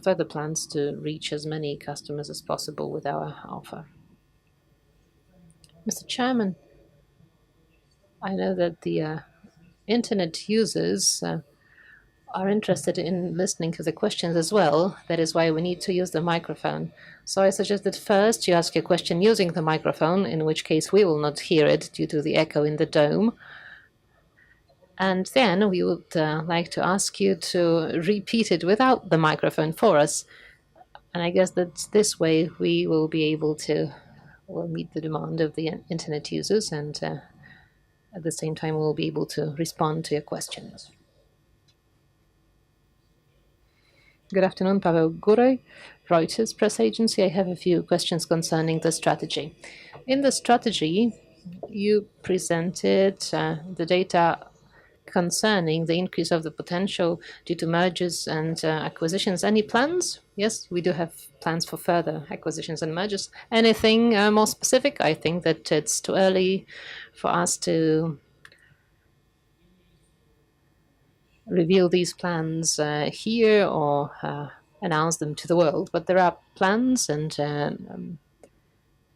Further plans to reach as many customers as possible with our offer. Mr. Chairman, I know that the internet users are interested in listening to the questions as well. That is why we need to use the microphone. So I suggest that first you ask your question using the microphone, in which case we will not hear it due to the echo in the dome. And then we would like to ask you to repeat it without the microphone for us. And I guess that this way we will be able to meet the demand of the internet users, and at the same time we'll be able to respond to your questions. Good afternoon, Paweł Górej, Reuters press agency. I have a few questions concerning the strategy. In the strategy, you presented the data concerning the increase of the potential due to mergers and acquisitions. Any plans? Yes, we do have plans for further acquisitions and mergers. Anything more specific? I think that it's too early for us to reveal these plans here or announce them to the world, but there are plans and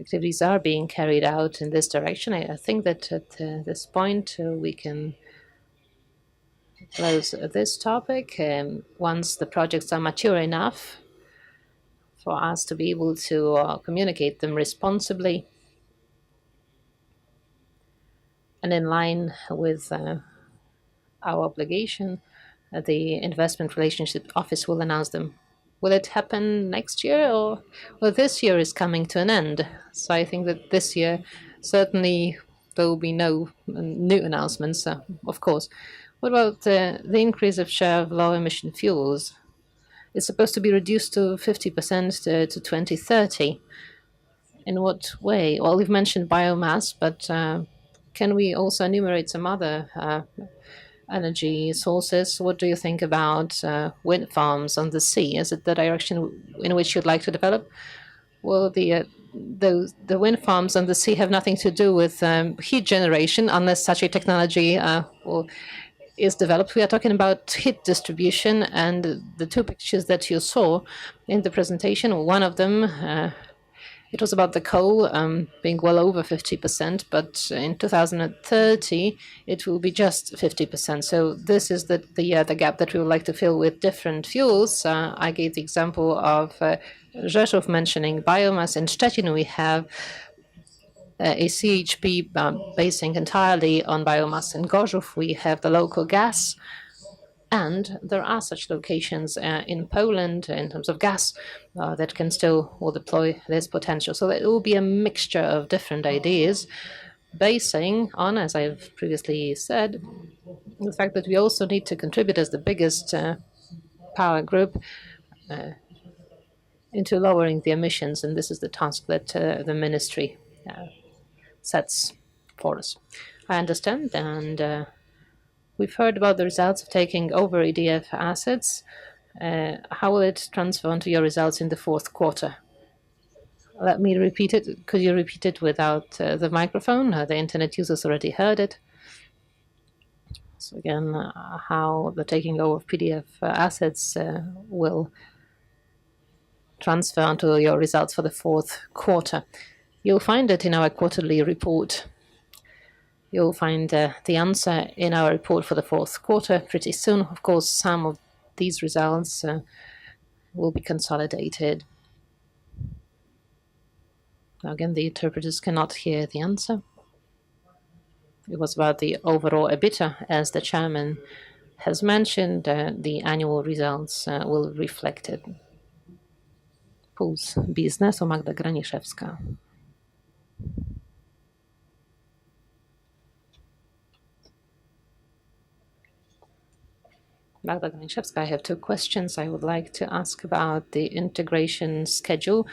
activities are being carried out in this direction. I think that at this point we can close this topic once the projects are mature enough for us to be able to communicate them responsibly and in line with our obligation. The Investment Relationship Office will announce them. Will it happen next year, or well, this year is coming to an end? So I think that this year certainly there will be no new announcements, of course. What about the increase of share of low-emission fuels? It's supposed to be reduced to 50% to 2030. In what way? Well, we've mentioned biomass, but can we also enumerate some other energy sources? What do you think about wind farms on the sea? Is it the direction in which you'd like to develop? Well, the wind farms on the sea have nothing to do with heat generation unless such a technology is developed. We are talking about heat distribution, and the two pictures that you saw in the presentation, one of them, it was about the coal being well over 50%, but in 2030 it will be just 50%. So this is the gap that we would like to fill with different fuels. I gave the example of Rzeszów mentioning biomass. In Szczecin we have a CHP basing entirely on biomass. In Gorzów, we have the local gas, and there are such locations in Poland in terms of gas that can still deploy this potential. So it will be a mixture of different ideas, basing on, as I've previously said, the fact that we also need to contribute as the biggest power group into lowering the emissions, and this is the task that the ministry sets for us. I understand, and we've heard about the results of taking over EDF assets. How will it transfer onto your results in the fourth quarter? Let me repeat it. Could you repeat it without the microphone? The internet users already heard it. So again, how the taking over of PDF assets will transfer onto your results for the fourth quarter. You'll find it in our quarterly report. You'll find the answer in our report for the fourth quarter pretty soon. Of course, some of these results will be consolidated. Now, again, the interpreters cannot hear the answer. It was about the overall EBITDA. As the chairman has mentioned, the annual results will reflect it. Puls biznesu, Magda Graniszewska. Magda Graniszewska, I have two questions. I would like to ask about the integration schedule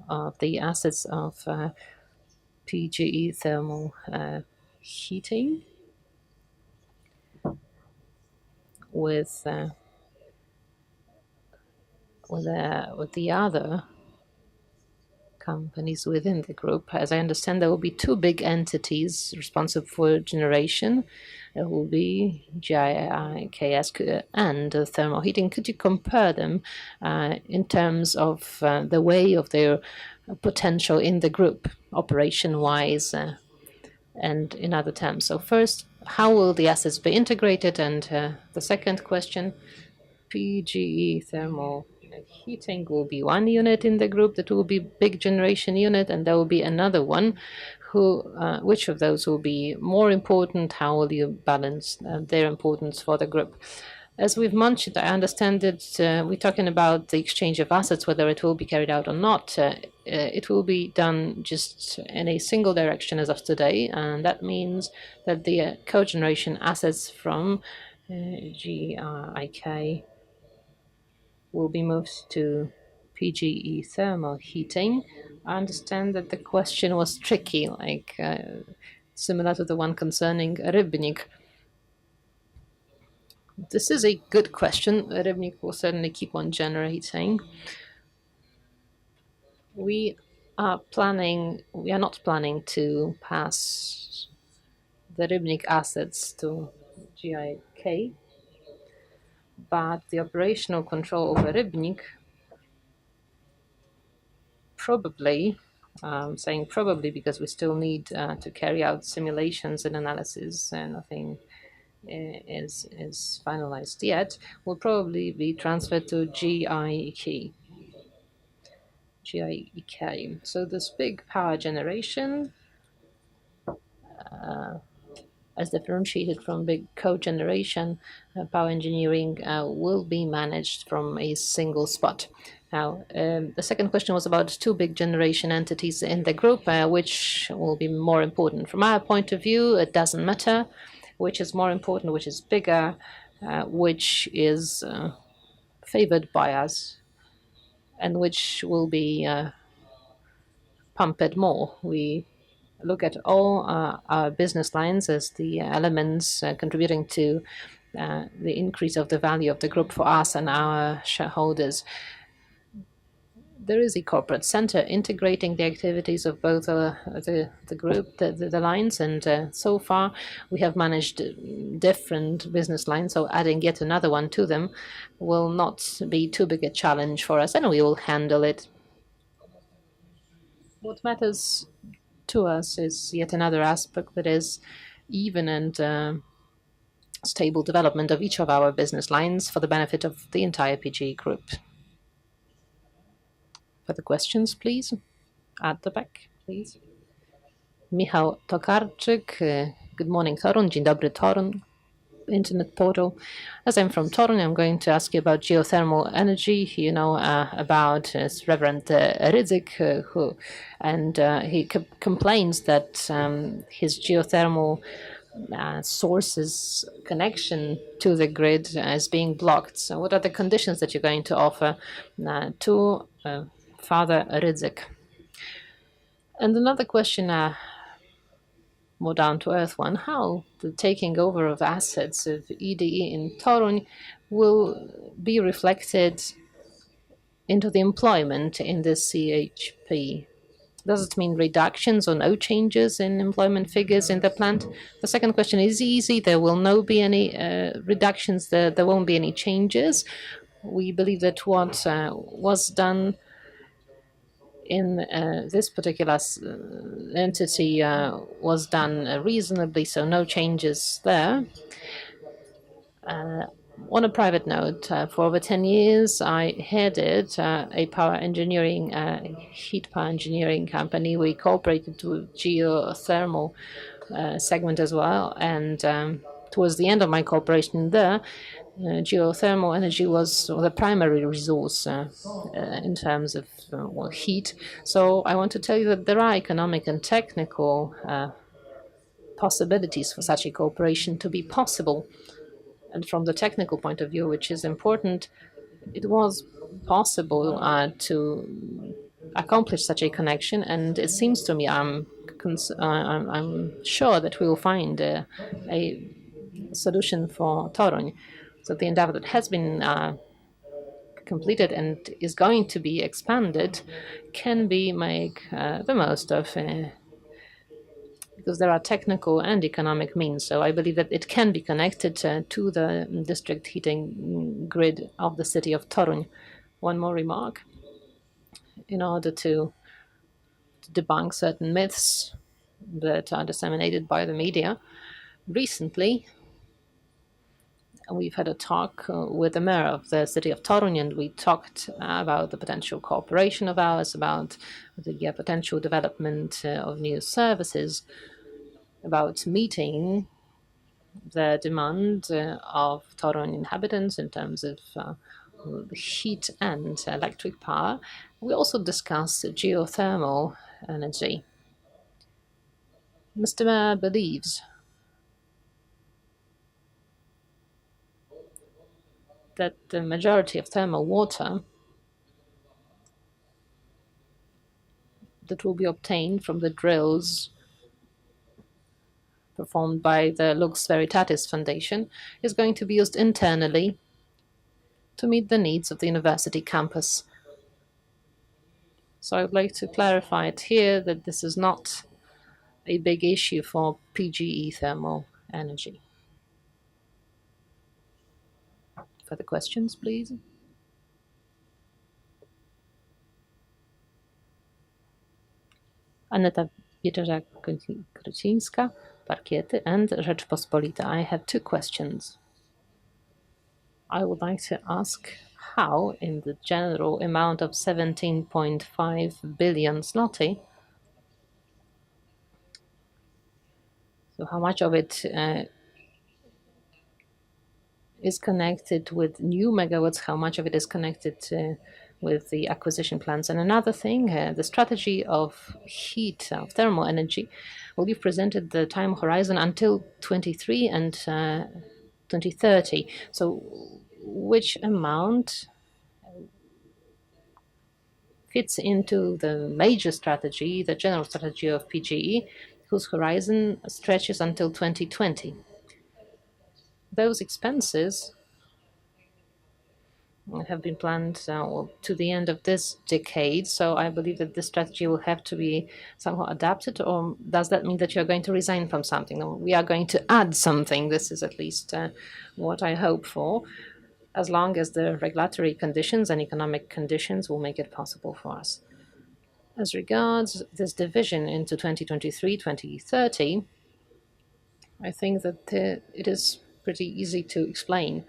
of the assets of PGE Thermal Heating with the other companies within the group. As I understand, there will be two big entities responsible for generation. There will be GIKS and thermal heating. Could you compare them in terms of the way of their potential in the group, operation-wise, and in other terms? So first, how will the assets be integrated? And the second question, PGE Thermal Heating will be one unit in the group that will be big generation unit, and there will be another one. Which of those will be more important? How will you balance their importance for the group? As we've mentioned, I understand that we're talking about the exchange of assets, whether it will be carried out or not. It will be done just in a single direction as of today, and that means that the cogeneration assets from GIK will be moved to PGE Thermal Heating. I understand that the question was tricky, like similar to the one concerning Rybnik. This is a good question. Rybnik will certainly keep on generating. We are not planning to pass the Rybnik assets to GIK, but the operational control over Rybnik probably, saying probably because we still need to carry out simulations and analysis, and nothing is finalized yet, will probably be transferred to GIK. So this big power generation, as differentiated from big cogeneration, power engineering will be managed from a single spot. Now, the second question was about two big generation entities in the group, which will be more important. From our point of view, it doesn't matter which is more important, which is bigger, which is favored by us, and which will be pumped more. We look at all our business lines as the elements contributing to the increase of the value of the group for us and our shareholders. There is a corporate center integrating the activities of both the group, the lines, and so far we have managed different business lines, so adding yet another one to them will not be too big a challenge for us, and we will handle it. What matters to us is yet another aspect, that is even and stable development of each of our business lines for the benefit of the entire PGE group. Further questions, please? At the back, please. Michał Tokarczyk. Good morning, Torun. Dzień dobry, Torun. Internet portal. As I'm from Torun, I'm going to ask you about geothermal energy. You know about Reverend Rydzyk, he complains that his geothermal sources connection to the grid is being blocked. So, what are the conditions that you're going to offer to Father Rydzyk? And another question, more down to earth one, how the taking over of assets of EDE in Toruń will be reflected into the employment in the CHP? Does it mean reductions or no changes in employment figures in the plant? The second question is easy. There will not be any reductions. There won't be any changes. We believe that what was done in this particular entity was done reasonably, so no changes there. On a private note, for over 10 years, I headed a power engineering, heat power engineering company. We cooperated with geothermal segment as well. And towards the end of my cooperation there, geothermal energy was the primary resource in terms of heat. So I want to tell you that there are economic and technical possibilities for such a cooperation to be possible. And from the technical point of view, which is important, it was possible to accomplish such a connection. And it seems to me, I'm sure that we will find a solution for Toruń. So the endeavor that has been completed and is going to be expanded can be make the most of because there are technical and economic means. So I believe that it can be connected to the district heating grid of the city of Toruń. One more remark. In order to debunk certain myths that are disseminated by the media, recently we've had a talk with the mayor of the city of Toruń, and we talked about the potential cooperation of ours, about the potential development of new services, about meeting the demand of Toruń inhabitants in terms of heat and electric power. We also discussed geothermal energy. Mr. Mayor believes that the majority of thermal water that will be obtained from the drills performed by the Lux Veritatis Foundation is going to be used internally to meet the needs of the university campus. So I would like to clarify it here that this is not a big issue for PGE thermal energy. Further questions, please? Aneta Biedrzak-Krucińska, Parkiety, and Rzeczpospolita. I have two questions. I would like to ask how, in the general amount of 17.5 billion zloty, so how much of it is connected with new megawatts, how much of it is connected with the acquisition plans. And another thing, the strategy of heat, of thermal energy, will be presented the time horizon until 23 and 2030. So which amount fits into the major strategy, the general strategy of PGE, whose horizon stretches until 2020? Those expenses have been planned to the end of this decade. So I believe that this strategy will have to be somehow adapted, or does that mean that you're going to resign from something? No, we are going to add something. This is at least what I hope for, as long as the regulatory conditions and economic conditions will make it possible for us. As regards this division into 2023, 2030, I think that it is pretty easy to explain.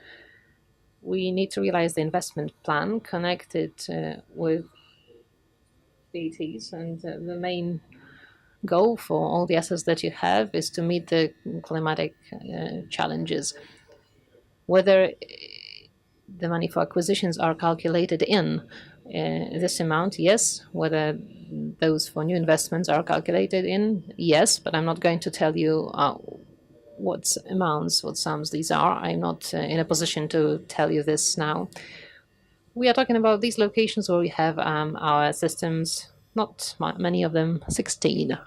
We need to realize the investment plan connected with BTs, and the main goal for all the assets that you have is to meet the climatic challenges. Whether the money for acquisitions are calculated in this amount, yes. Whether those for new investments are calculated in, yes, but I'm not going to tell you what amounts, what sums these are. I'm not in a position to tell you this now. We are talking about these locations where we have our systems, not many of them, 16.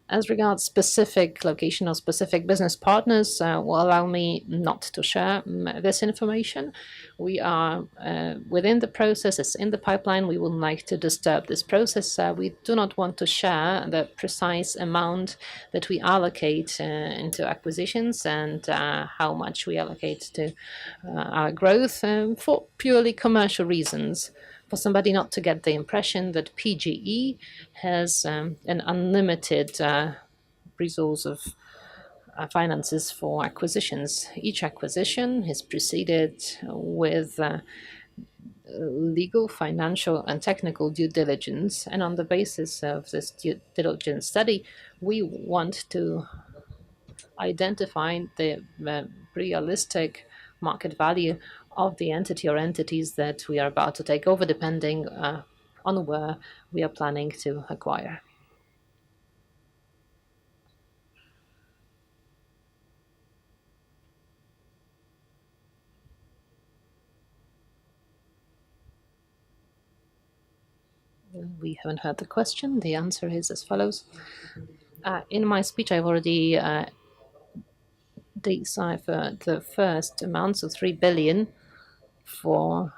As regards specific location or specific business partners, will allow me not to share this information. We are within the process, it's in the pipeline. We wouldn't like to disturb this process. We do not want to share the precise amount that we allocate into acquisitions and how much we allocate to our growth for purely commercial reasons. For somebody not to get the impression that PGE has an unlimited resource of finances for acquisitions. Each acquisition is preceded with legal, financial, and technical due diligence. And on the basis of this due diligence study, we want to identify the realistic market value of the entity or entities that we are about to take over, depending on where we are planning to acquire. We haven't heard the question. The answer is as follows. In my speech, I've already deciphered the first amount, so 3 billion for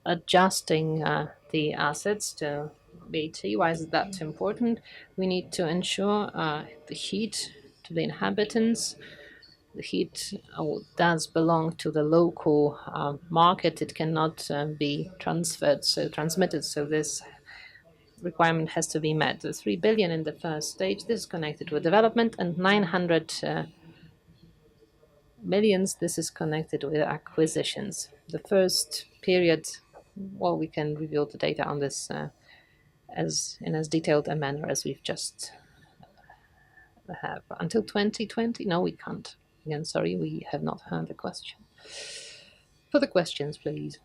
adjusting the assets to VAT. Why is that important? We need to ensure the heat to the inhabitants. The heat does belong to the local market. It cannot be transmitted. So this requirement has to be met. The 3 billion in the first stage, this is connected with development, and 900 millions, this is connected with acquisitions. The first period, well, we can reveal the data on this in as detailed a manner as we've just have. Until 2020? No, we can't. Again, sorry, we have not heard the question. Further questions, please.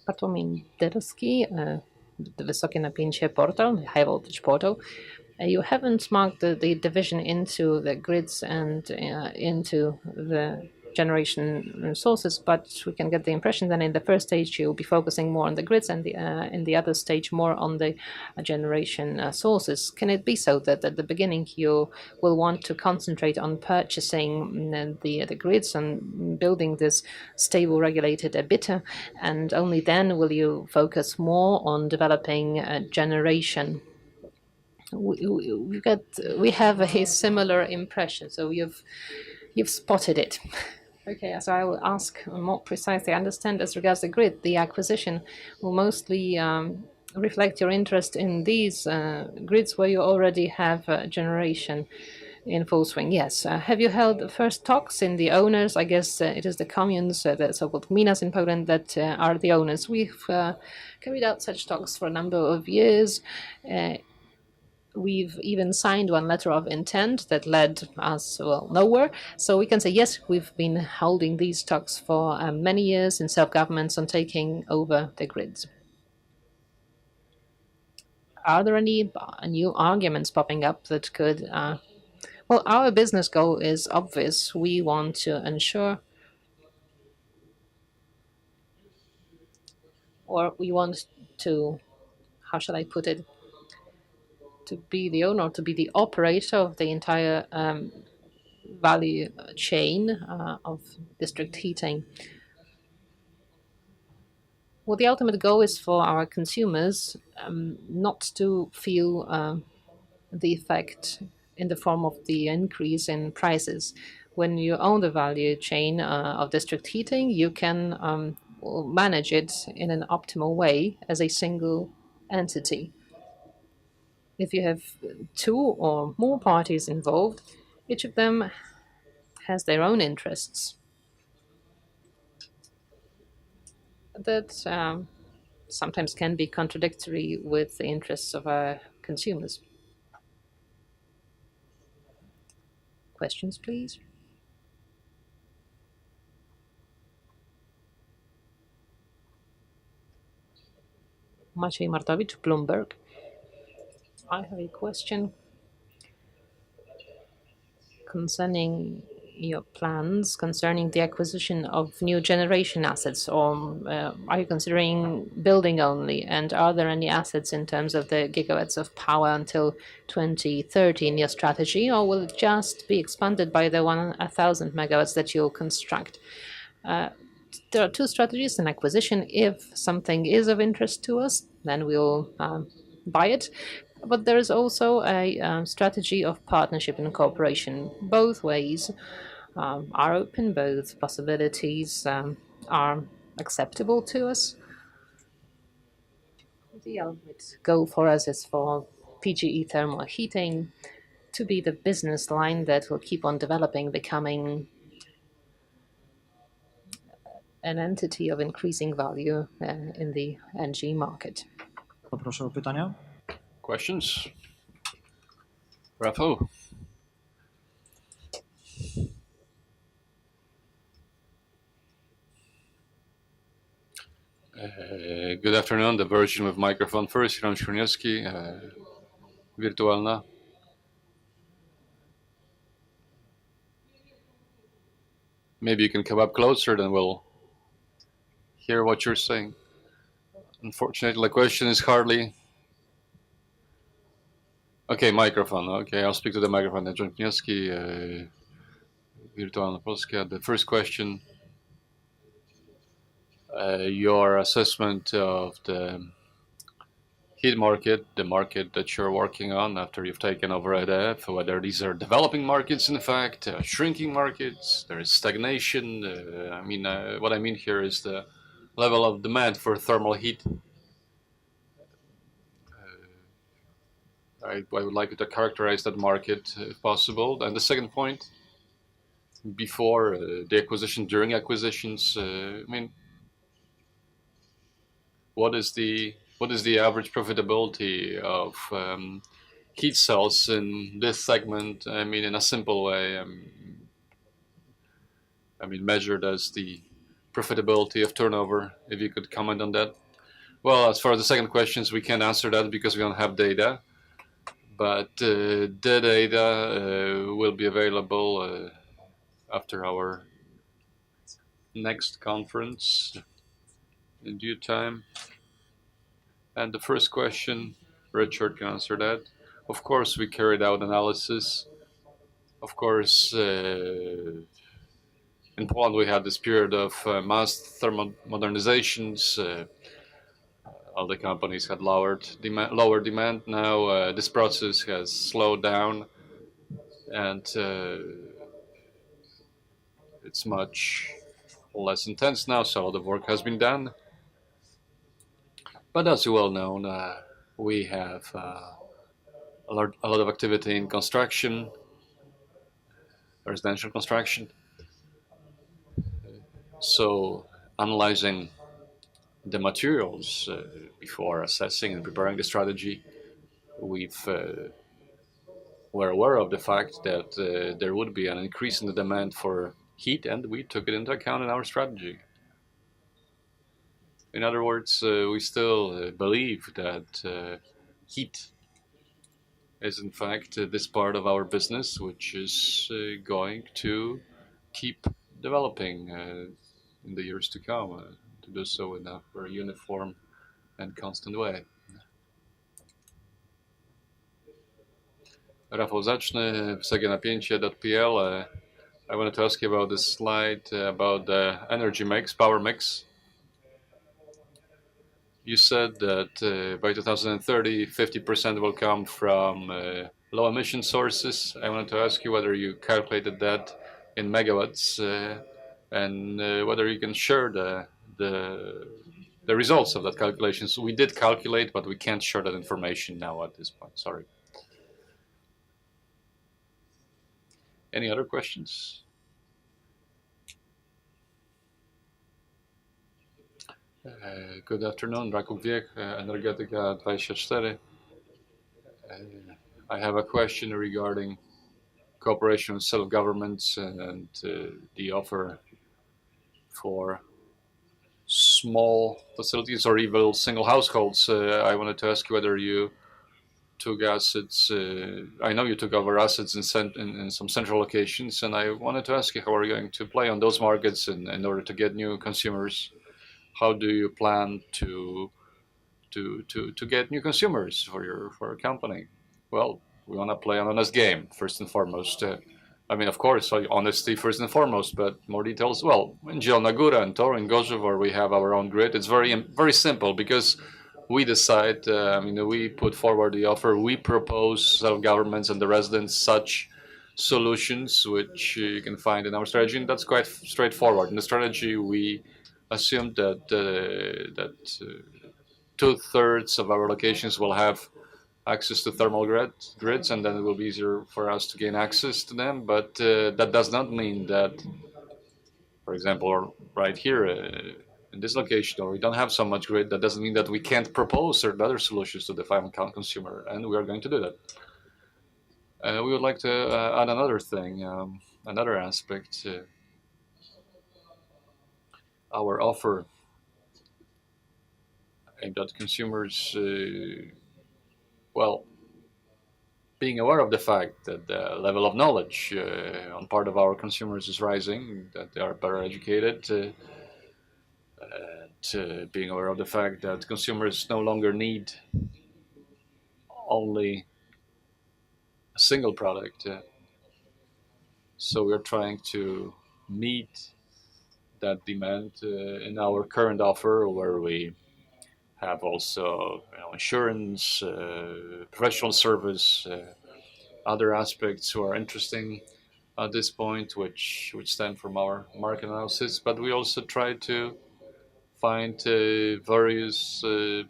Bartłomiej Derski, the Wysokie Napięcie portal, the high voltage portal. You haven't marked the division into the grids and into the generation sources, but we can get the impression that in the first stage you'll be focusing more on the grids, and in the other stage more on the generation sources. Can it be so that at the beginning you will want to concentrate on purchasing the grids and building this stable regulated EBITDA, and only then will you focus more on developing generation? We have a similar impression, so you've spotted it. Okay, so I will ask more precisely. I understand as regards the grid, the acquisition will mostly reflect your interest in these grids where you already have generation in full swing. Yes. Have you held the first talks in the owners? I guess it is the communes, the so-called gminas in Poland, that are the owners. We've carried out such talks for a number of years. We've even signed one letter of intent that led us, well, nowhere. So we can say, yes, we've been holding these talks for many years in self-governments on taking over the grids. Are there any new arguments popping up that could... Well, our business goal is obvious. We want to ensure, or we want to, how shall I put it, to be the owner, to be the operator of the entire value chain of district heating. Well, the ultimate goal is for our consumers not to feel the effect in the form of the increase in prices. When you own the value chain of district heating, you can manage it in an optimal way as a single entity. If you have two or more parties involved, each of them has their own interests that sometimes can be contradictory with the interests of our consumers. Questions, please? Maciej Martowicz, Bloomberg. I have a question concerning your plans concerning the acquisition of new generation assets, or are you considering building only? And are there any assets in terms of the gigawatts of power until 2030 in your strategy, or will it just be expanded by the 1,000 megawatts that you'll construct? There are two strategies: an acquisition. If something is of interest to us, then we'll buy it. But there is also a strategy of partnership and cooperation. Both ways are open, both possibilities are acceptable to us. The ultimate goal for us is for PGE thermal heating to be the business line that will keep on developing, becoming an entity of increasing value in the energy market. Poproszę o pytania. Questions? Rafał? Good afternoon. The version with microphone first. Jan Szurniewski, Wirtualna. Maybe you can come up closer, then we'll hear what you're saying. Unfortunately, the question is hardly... Okay, microphone. Okay, I'll speak to the microphone. Jan Szurniewski, Wirtualna Polska. The first question, your assessment of the heat market, the market that you're working on after you've taken over EDF, whether these are developing markets, in fact, shrinking markets, there is stagnation. What I mean here is the level of demand for thermal heat. I would like you to characterize that market if possible. And the second point, before the acquisition, during acquisitions, what is the average profitability of heat cells in this segment? In a simple way, measured as the profitability of turnover. If you could comment on that. Well, as far as the second questions, we can't answer that because we don't have data. But the data will be available after our next conference in due time. And the first question, Richard can answer that. Of course, we carried out analysis. Of course, in Poland, we had this period of mass thermal modernizations. All the companies had lower demand. Now this process has slowed down, and it's much less intense now. So the work has been done. But as well known, we have a lot of activity in construction, residential construction. So analyzing the materials before assessing and preparing the strategy, we're aware of the fact that there would be an increase in the demand for heat, and we took it into account in our strategy. In other words, we still believe that heat is in fact this part of our business, which is going to keep developing in the years to come, to do so in a very uniform and constant way. Rafał, zacznę. Wysokie napięcie.pl. I wanted to ask you about this slide about the energy mix, power mix. You said that by 2030, 50% will come from low emission sources. I wanted to ask you whether you calculated that in megawatts and whether you can share the results of that calculation. So we did calculate, but we can't share that information now at this point. Sorry. Any other questions? Good afternoon, Raków Wiech, Energetyka24. I have a question regarding cooperation with self-governments and the offer for small facilities or even single households. I wanted to ask you whether you took assets. I know you took over assets in some central locations, and I wanted to ask you how are you going to play on those markets in order to get new consumers? How do you plan to get new consumers for your company? Well, we want to play an honest game first and foremost. I mean, of course, honesty first and foremost, but more details. Well, in Zielona and Tor and Gorzów, where we have our own grid, it's very simple because we decide. I mean, we put forward the offer. We propose self-governments and the residents such solutions, which you can find in our strategy, and that's quite straightforward. In the strategy, we assumed that 2/3 of our locations will have access to thermal grids, and then it will be easier for us to gain access to them. But that does not mean that, for example, right here in this location, or we don't have so much grid, that doesn't mean that we can't propose certain other solutions to the final consumer, and we are going to do that. We would like to add another thing, another aspect. Our offer aimed at consumers, well, being aware of the fact that the level of knowledge on part of our consumers is rising, that they are better educated, and being aware of the fact that consumers no longer need only a single product. So we're trying to meet that demand in our current offer, where we have also insurance, professional service, other aspects who are interesting at this point, which stem from our market analysis. But we also try to find various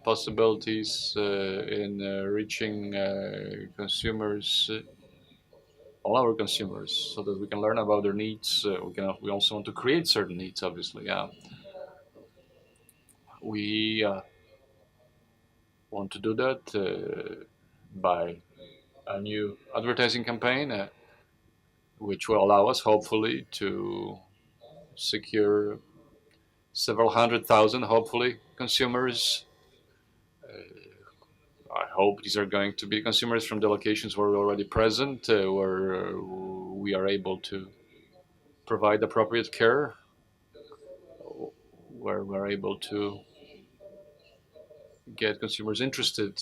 possibilities in reaching consumers, all our consumers, so that we can learn about their needs. We also want to create certain needs, obviously. We want to do that by a new advertising campaign, which will allow us, hopefully, to secure several 100,000, hopefully, consumers. I hope these are going to be consumers from the locations where we're already present, where we are able to provide appropriate care, where we're able to get consumers interested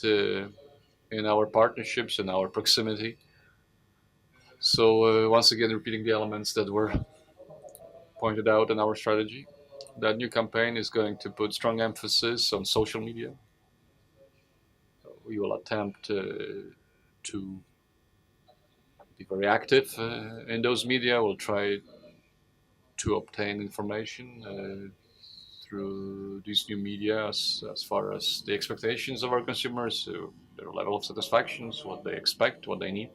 in our partnerships and our proximity. So once again, repeating the elements that were pointed out in our strategy, that new campaign is going to put strong emphasis on social media. We will attempt to be very active in those media. We'll try to obtain information through these new media as far as the expectations of our consumers, their level of satisfactions, what they expect, what they need.